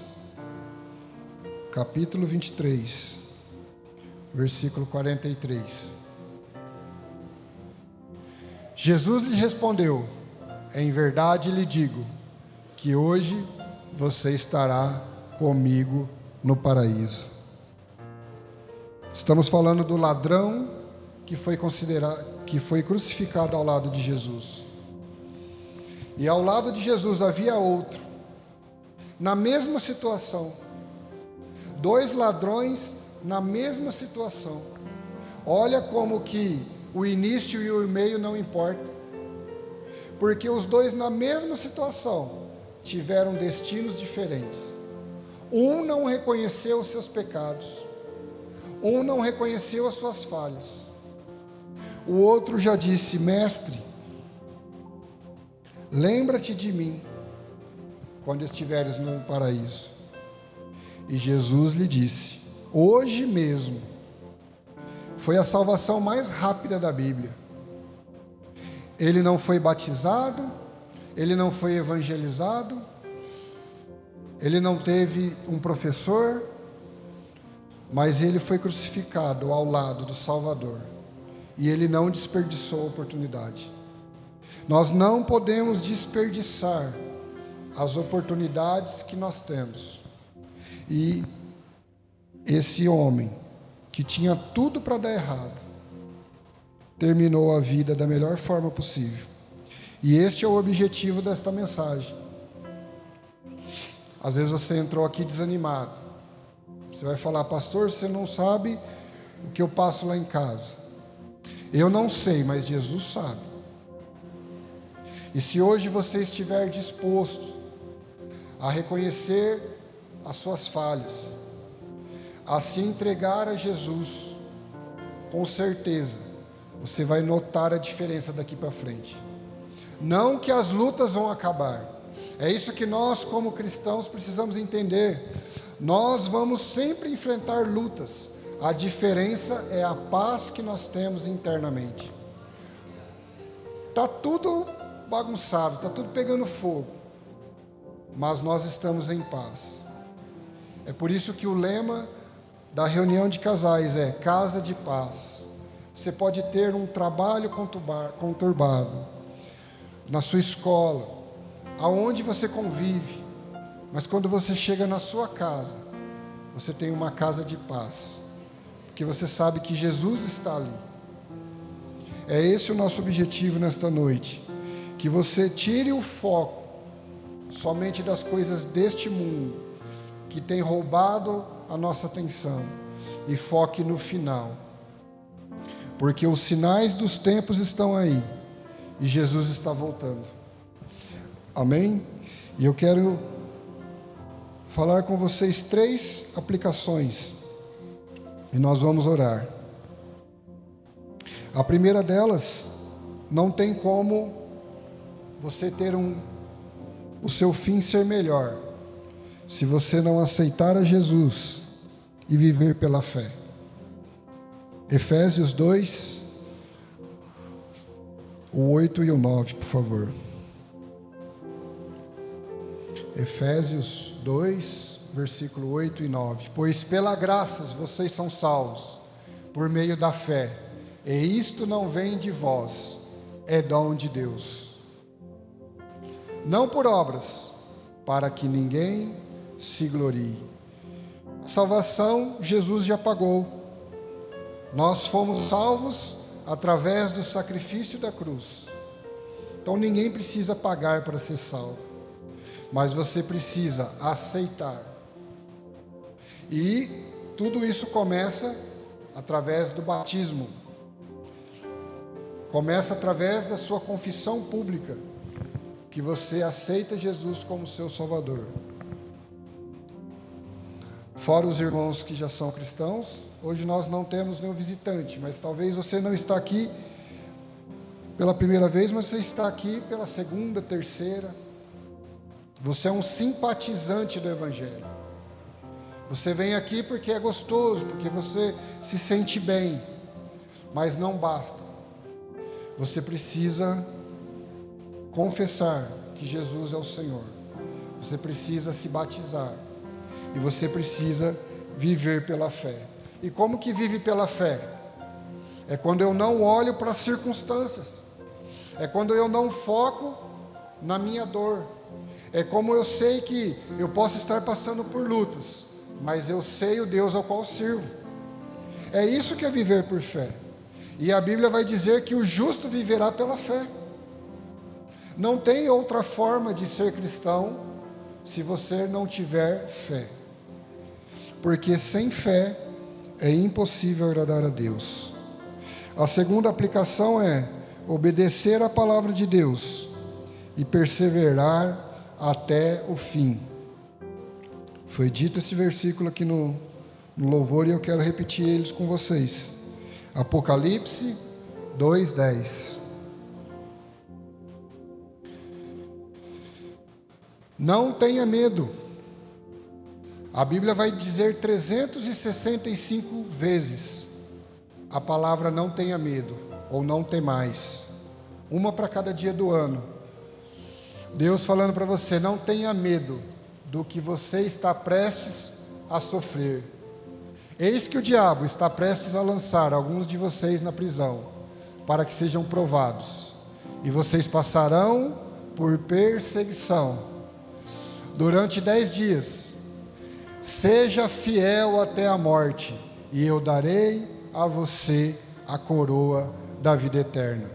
capítulo 23, versículo 43. Jesus lhe respondeu: em verdade lhe digo, que hoje você estará comigo no paraíso. Estamos falando do ladrão que foi crucificado ao lado de Jesus. E ao lado de Jesus havia outro, na mesma situação. Dois ladrões na mesma situação. Olha como que o início e o meio não importam, porque os dois na mesma situação tiveram destinos diferentes. Um não reconheceu os seus pecados, um não reconheceu as suas falhas. O outro já disse: mestre, lembra-te de mim quando estiveres no paraíso. E Jesus lhe disse: hoje mesmo. Foi a salvação mais rápida da Bíblia. Ele não foi batizado, ele não foi evangelizado, ele não teve um professor, mas ele foi crucificado ao lado do Salvador. E ele não desperdiçou a oportunidade. Nós não podemos desperdiçar as oportunidades que nós temos. E esse homem, que tinha tudo para dar errado, terminou a vida da melhor forma possível. E este é o objetivo desta mensagem. Às vezes você entrou aqui desanimado. Você vai falar: pastor, você não sabe o que eu passo lá em casa. Eu não sei, mas Jesus sabe. E se hoje você estiver disposto a reconhecer as suas falhas, a se entregar a Jesus, com certeza, você vai notar a diferença daqui para frente. Não que as lutas vão acabar. É isso que nós, como cristãos, precisamos entender. Nós vamos sempre enfrentar lutas. A diferença é a paz que nós temos internamente. Está tudo bagunçado, está tudo pegando fogo, mas nós estamos em paz. É por isso que o lema da reunião de casais é casa de paz. Você pode ter um trabalho conturbado, na sua escola, aonde você convive, mas quando você chega na sua casa, você tem uma casa de paz, porque você sabe que Jesus está ali. É esse o nosso objetivo nesta noite, que você tire o foco somente das coisas deste mundo, que tem roubado a nossa atenção, e foque no final, porque os sinais dos tempos estão aí, e Jesus está voltando. Amém? E eu quero falar com vocês 3 aplicações, e nós vamos orar. A primeira delas, não tem como você ter o seu fim ser melhor, se você não aceitar a Jesus e viver pela fé. Efésios 2, o 8 e o 9, por favor. Efésios 2, versículo 8 e 9. Pois pela graça vocês são salvos, por meio da fé, e isto não vem de vós, é dom de Deus. Não por obras, para que ninguém se glorie. A salvação Jesus já pagou. Nós fomos salvos através do sacrifício da cruz. Então ninguém precisa pagar para ser salvo, mas você precisa aceitar. E tudo isso começa através do batismo. Começa através da sua confissão pública, que você aceita Jesus como seu Salvador. Fora os irmãos que já são cristãos, hoje nós não temos nenhum visitante, mas talvez você não está aqui pela primeira vez, mas você está aqui pela segunda, terceira. Você é um simpatizante do Evangelho. Você vem aqui porque é gostoso, porque você se sente bem, mas não basta. Você precisa confessar que Jesus é o Senhor. Você precisa se batizar. E você precisa viver pela fé. E como que vive pela fé? É quando eu não olho para as circunstâncias. É quando eu não foco na minha dor. É como eu sei que eu posso estar passando por lutas, mas eu sei o Deus ao qual sirvo. É isso que é viver por fé. E a Bíblia vai dizer que o justo viverá pela fé. Não tem outra forma de ser cristão se você não tiver fé. Porque sem fé é impossível agradar a Deus. A segunda aplicação é obedecer à palavra de Deus e perseverar até o fim. Foi dito esse versículo aqui no louvor e eu quero repetir eles com vocês. Apocalipse 2:10. Não tenha medo. A Bíblia vai dizer 365 vezes a palavra não tenha medo, ou não temais. Uma para cada dia do ano. Deus falando para você, não tenha medo do que você está prestes a sofrer. Eis que o diabo está prestes a lançar alguns de vocês na prisão, para que sejam provados, e vocês passarão por perseguição durante 10 dias. Seja fiel até a morte, e eu darei a você a coroa da vida eterna.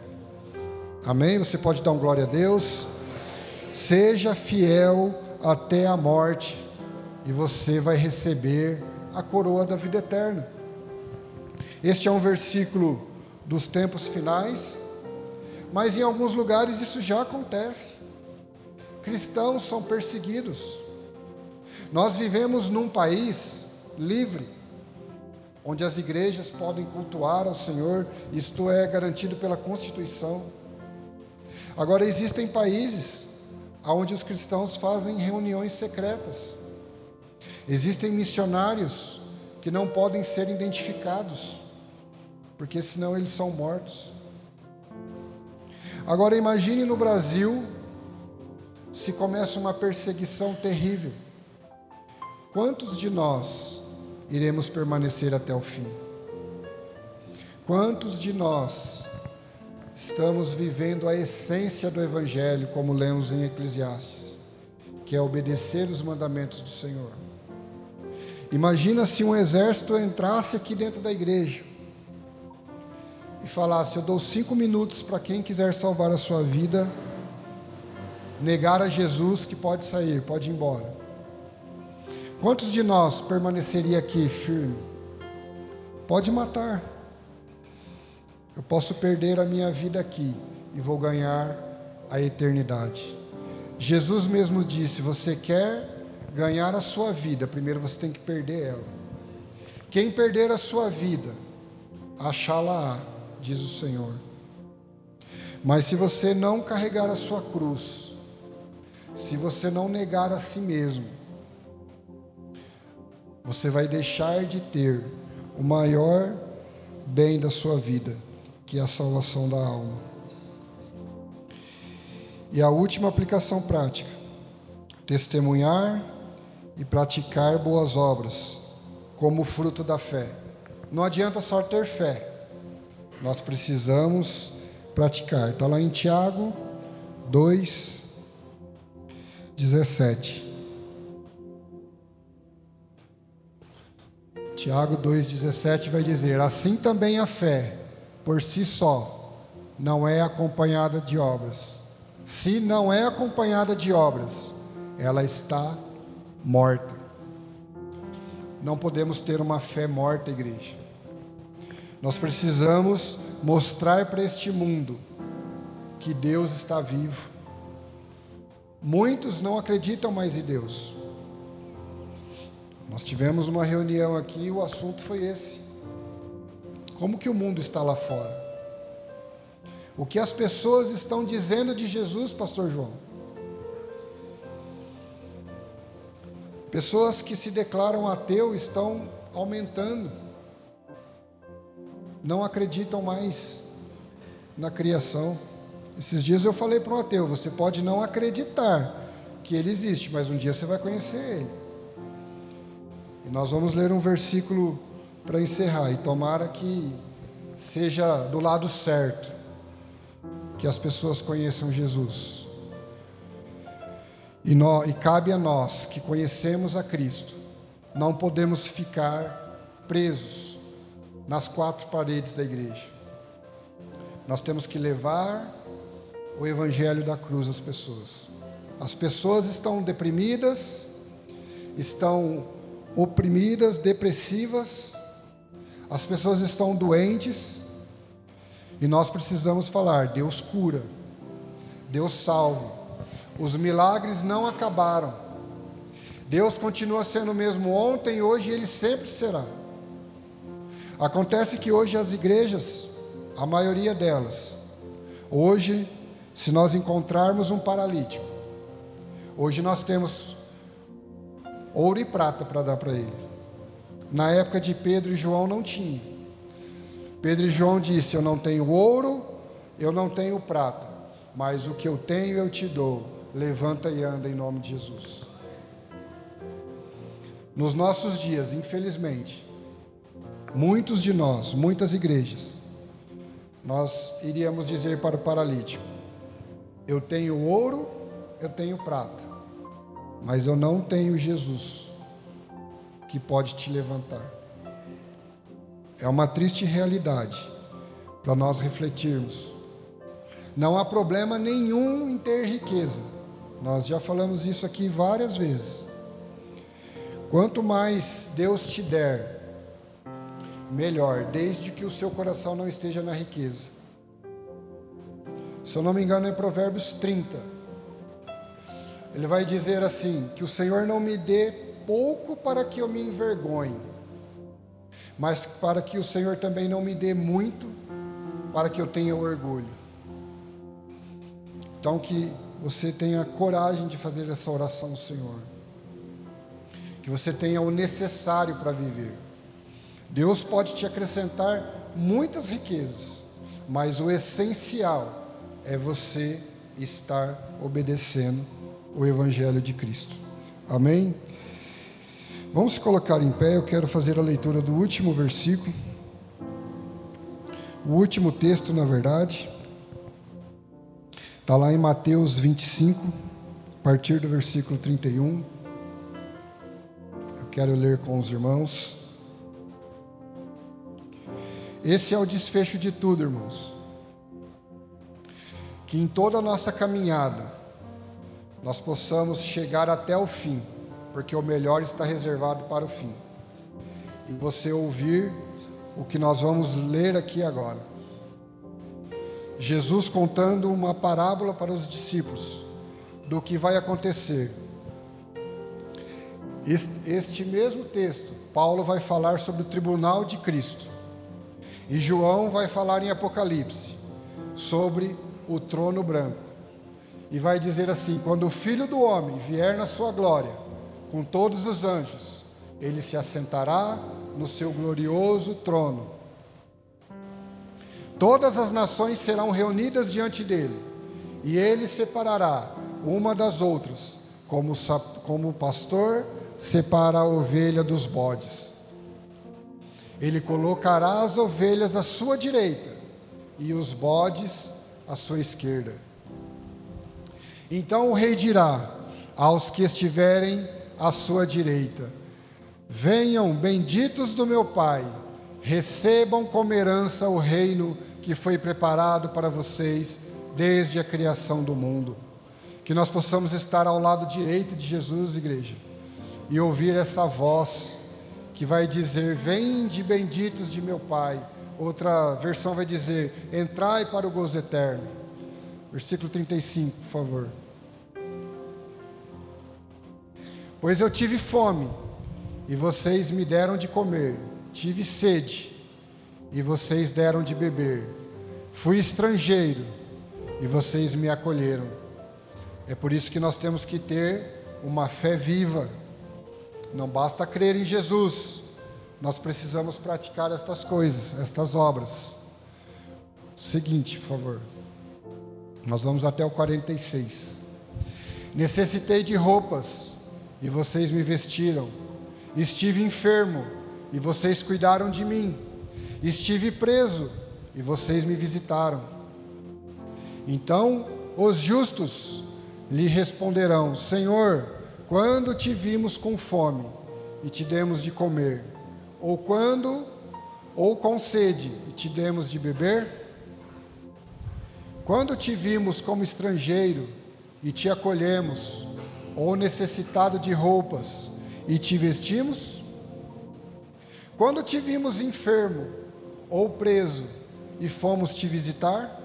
Amém? Você pode dar um glória a Deus? Seja fiel até a morte, e você vai receber a coroa da vida eterna. Este é um versículo dos tempos finais, mas em alguns lugares isso já acontece. Cristãos são perseguidos. Nós vivemos num país livre, onde as igrejas podem cultuar ao Senhor, isto é garantido pela Constituição. Agora, existem países onde os cristãos fazem reuniões secretas. Existem missionários que não podem ser identificados, porque senão eles são mortos. Agora imagine no Brasil, se começa uma perseguição terrível. Quantos de nós iremos permanecer até o fim? Quantos de nós estamos vivendo a essência do Evangelho, como lemos em Eclesiastes, que é obedecer os mandamentos do Senhor? Imagina se um exército entrasse aqui dentro da igreja e falasse: eu dou 5 minutos para quem quiser salvar a sua vida, negar a Jesus, que pode sair, pode ir embora. Quantos de nós permaneceria aqui firme? Pode matar. Eu posso perder a minha vida aqui e vou ganhar a eternidade. Jesus mesmo disse: você quer ganhar a sua vida, primeiro você tem que perder ela. Quem perder a sua vida, achá-la-á, diz o Senhor. Mas se você não carregar a sua cruz, se você não negar a si mesmo, você vai deixar de ter o maior bem da sua vida, que é a salvação da alma. E a última aplicação prática: testemunhar e praticar boas obras como fruto da fé. Não adianta só ter fé, nós precisamos praticar. Está lá em Tiago 2:17. Tiago 2:17 vai dizer: assim também a fé, por si só, não é acompanhada de obras. Se não é acompanhada de obras, ela está morta. Não podemos ter uma fé morta, igreja. Nós precisamos mostrar para este mundo que Deus está vivo. Muitos não acreditam mais em Deus. Nós tivemos uma reunião aqui e o assunto foi esse: como que o mundo está lá fora? O que as pessoas estão dizendo de Jesus, pastor João? Pessoas que se declaram ateu estão aumentando. Não acreditam mais na criação. Esses dias eu falei para um ateu: você pode não acreditar que ele existe, mas um dia você vai conhecer ele. E nós vamos ler um versículo para encerrar, e tomara que seja do lado certo, que as pessoas conheçam Jesus. E cabe a nós que conhecemos a Cristo, não podemos ficar presos nas 4 paredes da igreja. Nós temos que levar o evangelho da cruz às pessoas. As pessoas estão deprimidas, estão oprimidas, depressivas, as pessoas estão doentes, e nós precisamos falar: Deus cura, Deus salva. Os milagres não acabaram. Deus continua sendo o mesmo ontem, hoje e Ele sempre será. Acontece que hoje as igrejas, a maioria delas, hoje, se nós encontrarmos um paralítico, hoje nós temos ouro e prata para dar para ele. Na época de Pedro e João não tinha. Pedro e João disse: eu não tenho ouro, eu não tenho prata, mas o que eu tenho eu te dou. Levanta e anda em nome de Jesus. Nos nossos dias, infelizmente, muitos de nós, muitas igrejas, nós iríamos dizer para o paralítico: eu tenho ouro, eu tenho prata, mas eu não tenho Jesus que pode te levantar. É uma triste realidade para nós refletirmos. Não há problema nenhum em ter riqueza. Nós já falamos isso aqui várias vezes. Quanto mais Deus te der, melhor, desde que o seu coração não esteja na riqueza. Se eu não me engano, é em Provérbios 30. Ele vai dizer assim: que o Senhor não me dê pouco para que eu me envergonhe, mas para que o Senhor também não me dê muito, para que eu tenha orgulho. Então que você tenha coragem de fazer essa oração ao Senhor, que você tenha o necessário para viver. Deus pode te acrescentar muitas riquezas, mas o essencial é você estar obedecendo o Evangelho de Cristo. Amém? Vamos se colocar em pé. Eu quero fazer a leitura do último versículo, o último texto, na verdade, está lá em Mateus 25, a partir do versículo 31. Eu quero ler com os irmãos. Esse é o desfecho de tudo, irmãos. Que em toda a nossa caminhada, nós possamos chegar até o fim, porque o melhor está reservado para o fim. E você ouvir o que nós vamos ler aqui agora. Jesus contando uma parábola para os discípulos, do que vai acontecer. Este mesmo texto, Paulo vai falar sobre o tribunal de Cristo. E João vai falar em Apocalipse, sobre o trono branco. E vai dizer assim: quando o Filho do Homem vier na sua glória, com todos os anjos, ele se assentará no seu glorioso trono. Todas as nações serão reunidas diante dele, e ele separará uma das outras, como o pastor separa a ovelha dos bodes. Ele colocará as ovelhas à sua direita e os bodes à sua esquerda. Então o rei dirá aos que estiverem à sua direita: venham, benditos do meu Pai, recebam como herança o reino que foi preparado para vocês desde a criação do mundo. Que nós possamos estar ao lado direito de Jesus, igreja, e ouvir essa voz que vai dizer: vinde, benditos de meu Pai. Outra versão vai dizer: entrai para o gozo eterno. Versículo 35, por favor. Pois eu tive fome, e vocês me deram de comer. Tive sede, e vocês deram de beber. Fui estrangeiro, e vocês me acolheram. É por isso que nós temos que ter uma fé viva. Não basta crer em Jesus, nós precisamos praticar estas coisas, estas obras. Seguinte, por favor. Nós vamos até o 46. Necessitei de roupas, e vocês me vestiram. Estive enfermo, e vocês cuidaram de mim. Estive preso, e vocês me visitaram. Então os justos lhe responderão: Senhor, quando te vimos com fome e te demos de comer? Ou com sede e te demos de beber? Quando te vimos como estrangeiro e te acolhemos? Ou necessitado de roupas e te vestimos? Quando te vimos enfermo ou preso e fomos te visitar?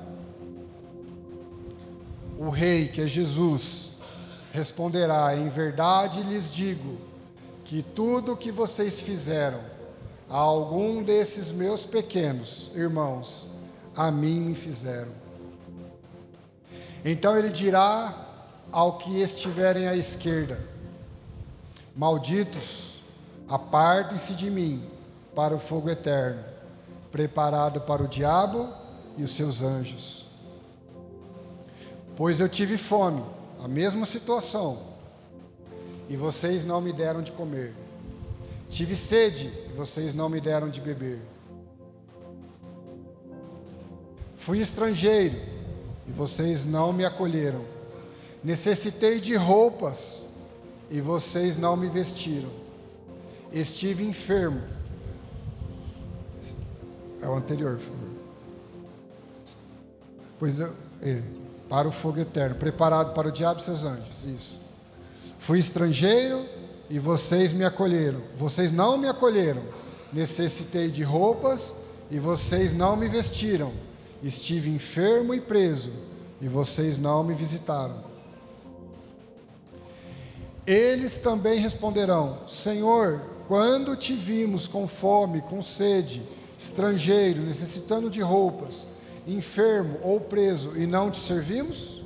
O rei, que é Jesus, responderá: em verdade lhes digo que tudo o que vocês fizeram a algum desses meus pequenos irmãos, a mim me fizeram. Então ele dirá ao que estiverem à esquerda: malditos, apartem-se de mim para o fogo eterno, preparado para o diabo e os seus anjos. Pois eu tive fome, a mesma situação, e vocês não me deram de comer. Tive sede, e vocês não me deram de beber. Fui estrangeiro, e vocês não me acolheram. Necessitei de roupas, e vocês não me vestiram. Estive enfermo. É o anterior, por favor. Pois eu... para o fogo eterno, preparado para o diabo e seus anjos. Isso. Fui estrangeiro e vocês me acolheram. Vocês não me acolheram. Necessitei de roupas e vocês não me vestiram. Estive enfermo e preso e vocês não me visitaram. Eles também responderão: Senhor, quando te vimos com fome, com sede, estrangeiro, necessitando de roupas, enfermo ou preso, e não te servimos?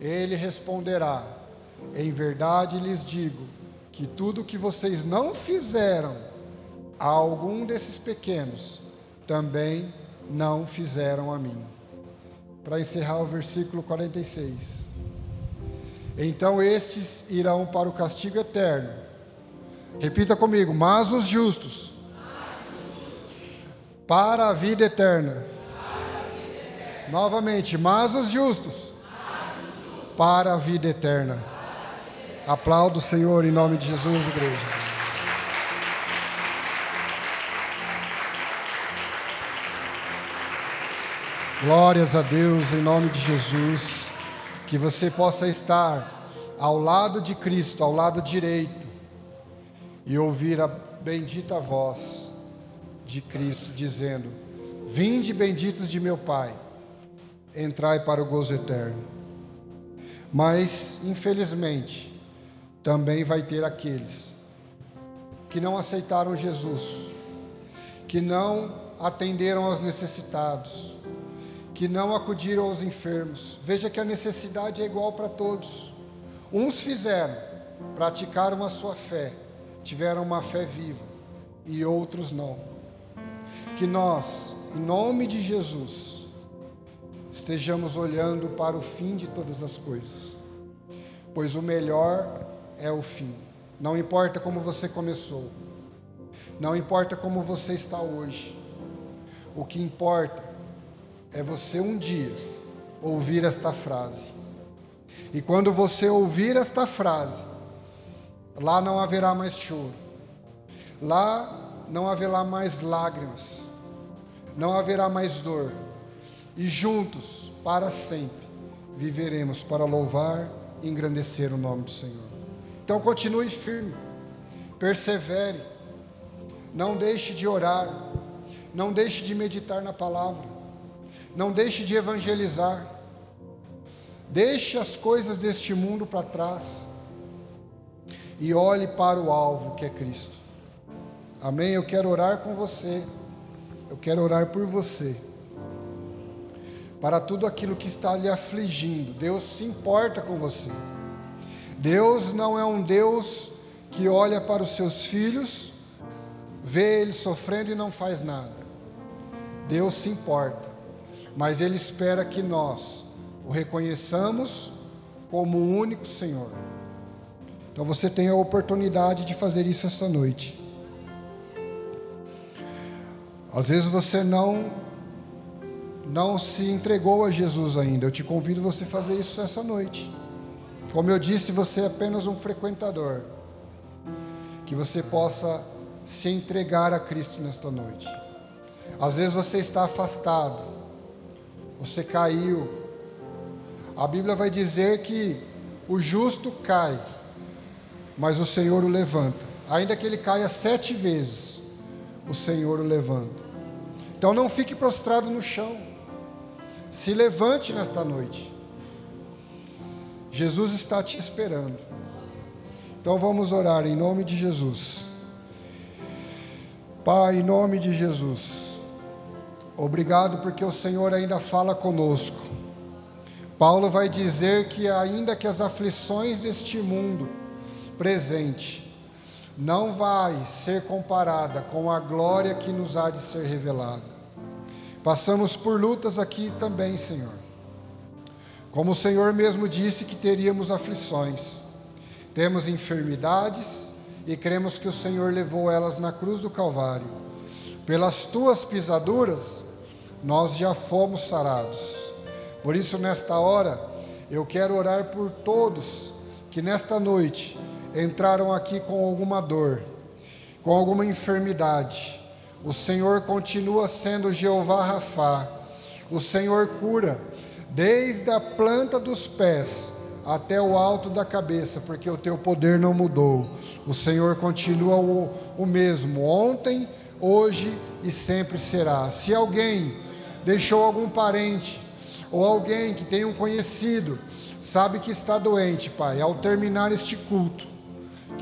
Ele responderá: em verdade lhes digo, que tudo o que vocês não fizeram a algum desses pequenos, também não fizeram a mim. Para encerrar o versículo 46. Então estes irão para o castigo eterno. Repita comigo: mas os justos para a vida eterna. Novamente: mas os justos para a vida eterna. Aplauda o Senhor em nome de Jesus, igreja. Glórias a Deus em nome de Jesus. Que você possa estar ao lado de Cristo, ao lado direito, e ouvir a bendita voz de Cristo dizendo: vinde benditos de meu Pai, entrai para o gozo eterno. Mas, infelizmente, também vai ter aqueles que não aceitaram Jesus, que não atenderam aos necessitados, que não acudiram aos enfermos. Veja que a necessidade é igual para todos. Uns fizeram, praticaram a sua fé, tiveram uma fé viva, e outros não. Que nós, em nome de Jesus, estejamos olhando para o fim de todas as coisas, pois o melhor é o fim. Não importa como você começou, não importa como você está hoje, o que importa é você um dia ouvir esta frase. E quando você ouvir esta frase, lá não haverá mais choro, lá não haverá mais lágrimas, não haverá mais dor, e juntos, para sempre, viveremos para louvar e engrandecer o nome do Senhor. Então continue firme, persevere, não deixe de orar, não deixe de meditar na palavra, não deixe de evangelizar, deixe as coisas deste mundo para trás e olhe para o alvo, que é Cristo. Amém? Eu quero orar com você, eu quero orar por você, para tudo aquilo que está lhe afligindo. Deus se importa com você. Deus não é um Deus que olha para os seus filhos, vê eles sofrendo e não faz nada. Deus se importa, mas Ele espera que nós o reconheçamos como o único Senhor. Então você tem a oportunidade de fazer isso essa noite. Às vezes você não se entregou a Jesus ainda. Eu te convido a você fazer isso essa noite. Como eu disse, você é apenas um frequentador. Que você possa se entregar a Cristo nesta noite. Às vezes você está afastado, você caiu. A Bíblia vai dizer que o justo cai, mas o Senhor o levanta. Ainda que ele caia 7 vezes, o Senhor o levanta. Então não fique prostrado no chão, se levante nesta noite. Jesus está te esperando. Então vamos orar em nome de Jesus. Pai, em nome de Jesus, obrigado porque o Senhor ainda fala conosco. Paulo vai dizer que ainda que as aflições deste mundo presente não vai ser comparada com a glória que nos há de ser revelada. Passamos por lutas aqui também, Senhor. Como o Senhor mesmo disse que teríamos aflições, temos enfermidades e cremos que o Senhor levou elas na cruz do Calvário. Pelas tuas pisaduras, nós já fomos sarados. Por isso, nesta hora, eu quero orar por todos que nesta noite entraram aqui com alguma dor, com alguma enfermidade. O Senhor continua sendo Jeová Rafá. O Senhor cura desde a planta dos pés até o alto da cabeça, porque o teu poder não mudou. O Senhor continua o mesmo, ontem, hoje e sempre será. Se alguém deixou algum parente, ou alguém que tenha um conhecido, sabe que está doente, Pai, ao terminar este culto,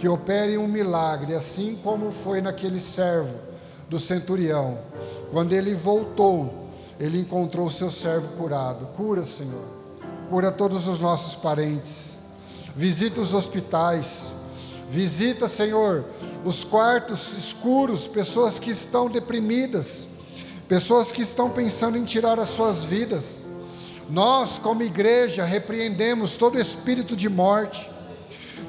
que opere um milagre, assim como foi naquele servo do centurião. Quando ele voltou, ele encontrou o seu servo curado. Cura, Senhor. Cura todos os nossos parentes. Visita os hospitais. Visita, Senhor, os quartos escuros, pessoas que estão deprimidas, pessoas que estão pensando em tirar as suas vidas. Nós, como igreja, repreendemos todo espírito de morte,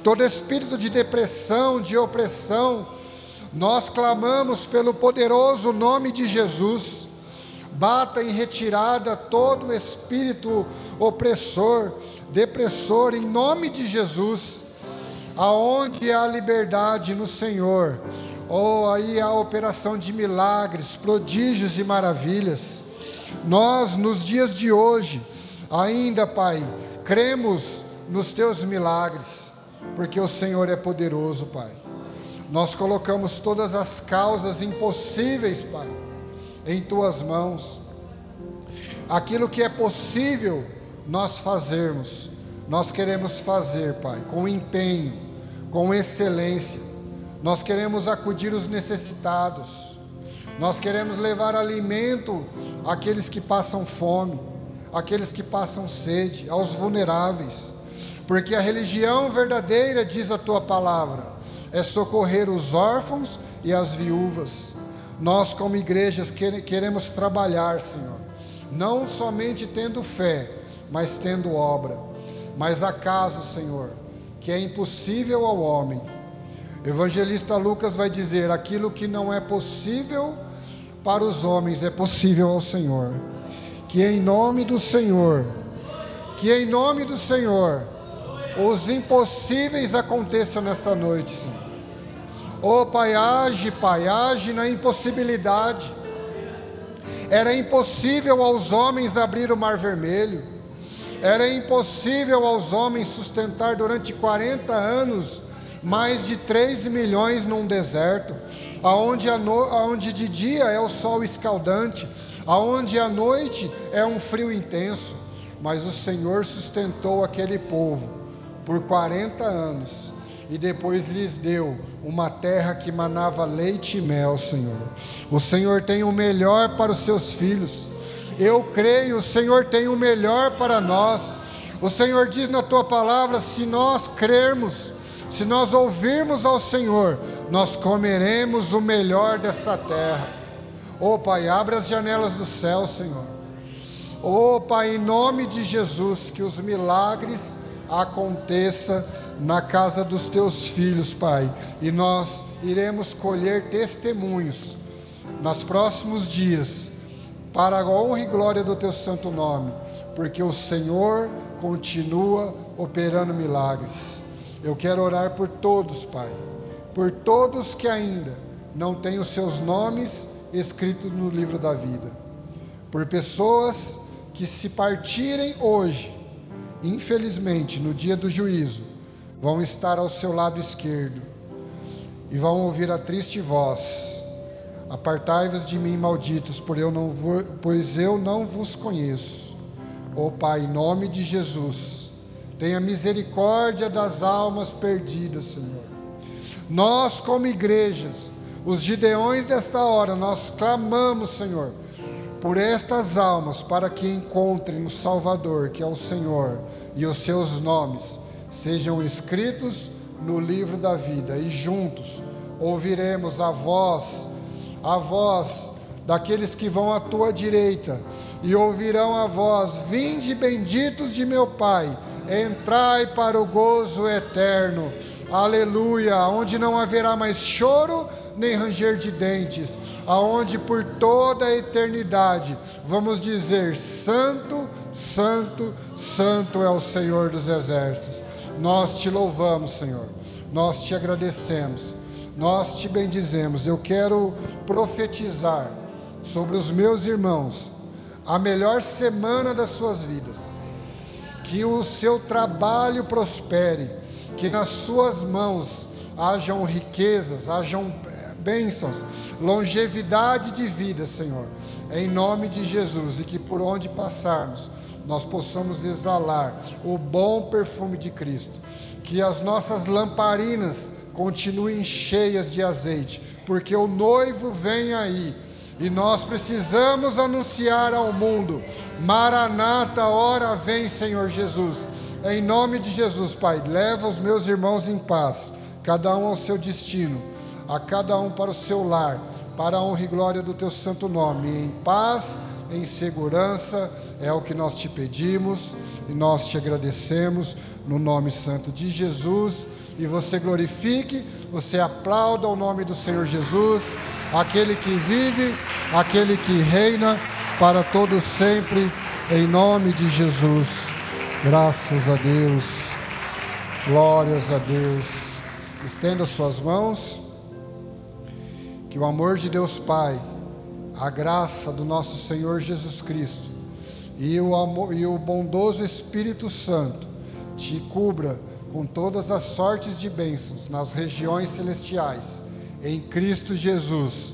todo espírito de depressão, de opressão. Nós clamamos pelo poderoso nome de Jesus. Bata em retirada todo espírito opressor, depressor, em nome de Jesus. Aonde há liberdade no Senhor, aí há operação de milagres, prodígios e maravilhas. Nós, nos dias de hoje, ainda, Pai, cremos nos Teus milagres, porque o Senhor é poderoso, Pai. Nós colocamos todas as causas impossíveis, Pai, em Tuas mãos. Aquilo que é possível nós fazermos, nós queremos fazer, Pai, com empenho, com excelência. Nós queremos acudir os necessitados. Nós queremos levar alimento àqueles que passam fome, àqueles que passam sede, aos vulneráveis. Porque a religião verdadeira, diz a Tua palavra, é socorrer os órfãos e as viúvas. Nós, como igrejas, queremos trabalhar, Senhor, não somente tendo fé, mas tendo obra. Mas acaso, Senhor, que é impossível ao homem, o evangelista Lucas vai dizer: aquilo que não é possível para os homens é possível ao Senhor. Que em nome do Senhor, os impossíveis aconteçam nessa noite, Senhor. Pai, age na impossibilidade. Era impossível aos homens abrir o mar vermelho. Era impossível aos homens sustentar durante 40 anos mais de 3 milhões num deserto, aonde de dia é o sol escaldante, aonde à noite é um frio intenso. Mas o Senhor sustentou aquele povo por 40 anos e depois lhes deu uma terra que manava leite e mel, Senhor. O Senhor tem o melhor para os seus filhos. Eu creio, o Senhor tem o melhor para nós. O Senhor diz na Tua palavra: se nós crermos, se nós ouvirmos ao Senhor, nós comeremos o melhor desta terra. Pai, abre as janelas do céu, Senhor. Pai, em nome de Jesus, que os milagres aconteçam na casa dos Teus filhos, Pai, e nós iremos colher testemunhos nos próximos dias, para a honra e glória do Teu santo nome, porque o Senhor continua operando milagres. Eu quero orar por todos, Pai, por todos que ainda não têm os seus nomes escritos no livro da vida, por pessoas que, se partirem hoje, infelizmente, no dia do juízo, vão estar ao seu lado esquerdo e vão ouvir a triste voz: apartai-vos de mim, malditos, pois eu não vos conheço. Pai, em nome de Jesus, tenha misericórdia das almas perdidas, Senhor. Nós, como igrejas, os gideões desta hora, nós clamamos, Senhor, por estas almas, para que encontrem o Salvador, que é o Senhor, e os seus nomes sejam escritos no livro da vida, e juntos ouviremos a voz daqueles que vão à Tua direita, e ouvirão a voz: vinde benditos de meu Pai, entrai para o gozo eterno. Aleluia, onde não haverá mais choro nem ranger de dentes, aonde por toda a eternidade vamos dizer: santo, santo, santo é o Senhor dos exércitos. Nós Te louvamos, Senhor, nós Te agradecemos, nós Te bendizemos. Eu quero profetizar sobre os meus irmãos a melhor semana das suas vidas, que o seu trabalho prospere, que nas suas mãos hajam riquezas, hajam bênçãos, longevidade de vida, Senhor, em nome de Jesus, e que por onde passarmos nós possamos exalar o bom perfume de Cristo, que as nossas lamparinas continuem cheias de azeite, porque o noivo vem aí. E nós precisamos anunciar ao mundo: Maranata, hora vem, Senhor Jesus. Em nome de Jesus, Pai, leva os meus irmãos em paz, cada um ao seu destino, a cada um para o seu lar, para a honra e glória do teu santo nome. Em paz, em segurança, é o que nós te pedimos e nós te agradecemos no nome santo de Jesus. E você glorifique, você aplauda o nome do Senhor Jesus, aquele que vive, aquele que reina para todos sempre, em nome de Jesus. Graças a Deus, glórias a Deus. Estenda suas mãos, que o amor de Deus Pai, a graça do nosso Senhor Jesus Cristo e o bondoso Espírito Santo te cubra com todas as sortes de bênçãos nas regiões celestiais, em Cristo Jesus,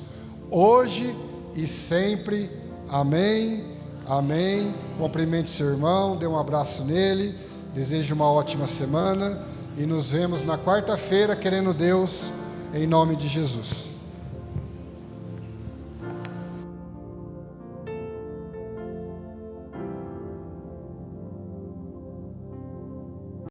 hoje e sempre. Amém. Amém. Cumprimente seu irmão, dê um abraço nele, desejo uma ótima semana e nos vemos na quarta-feira, querendo Deus, em nome de Jesus.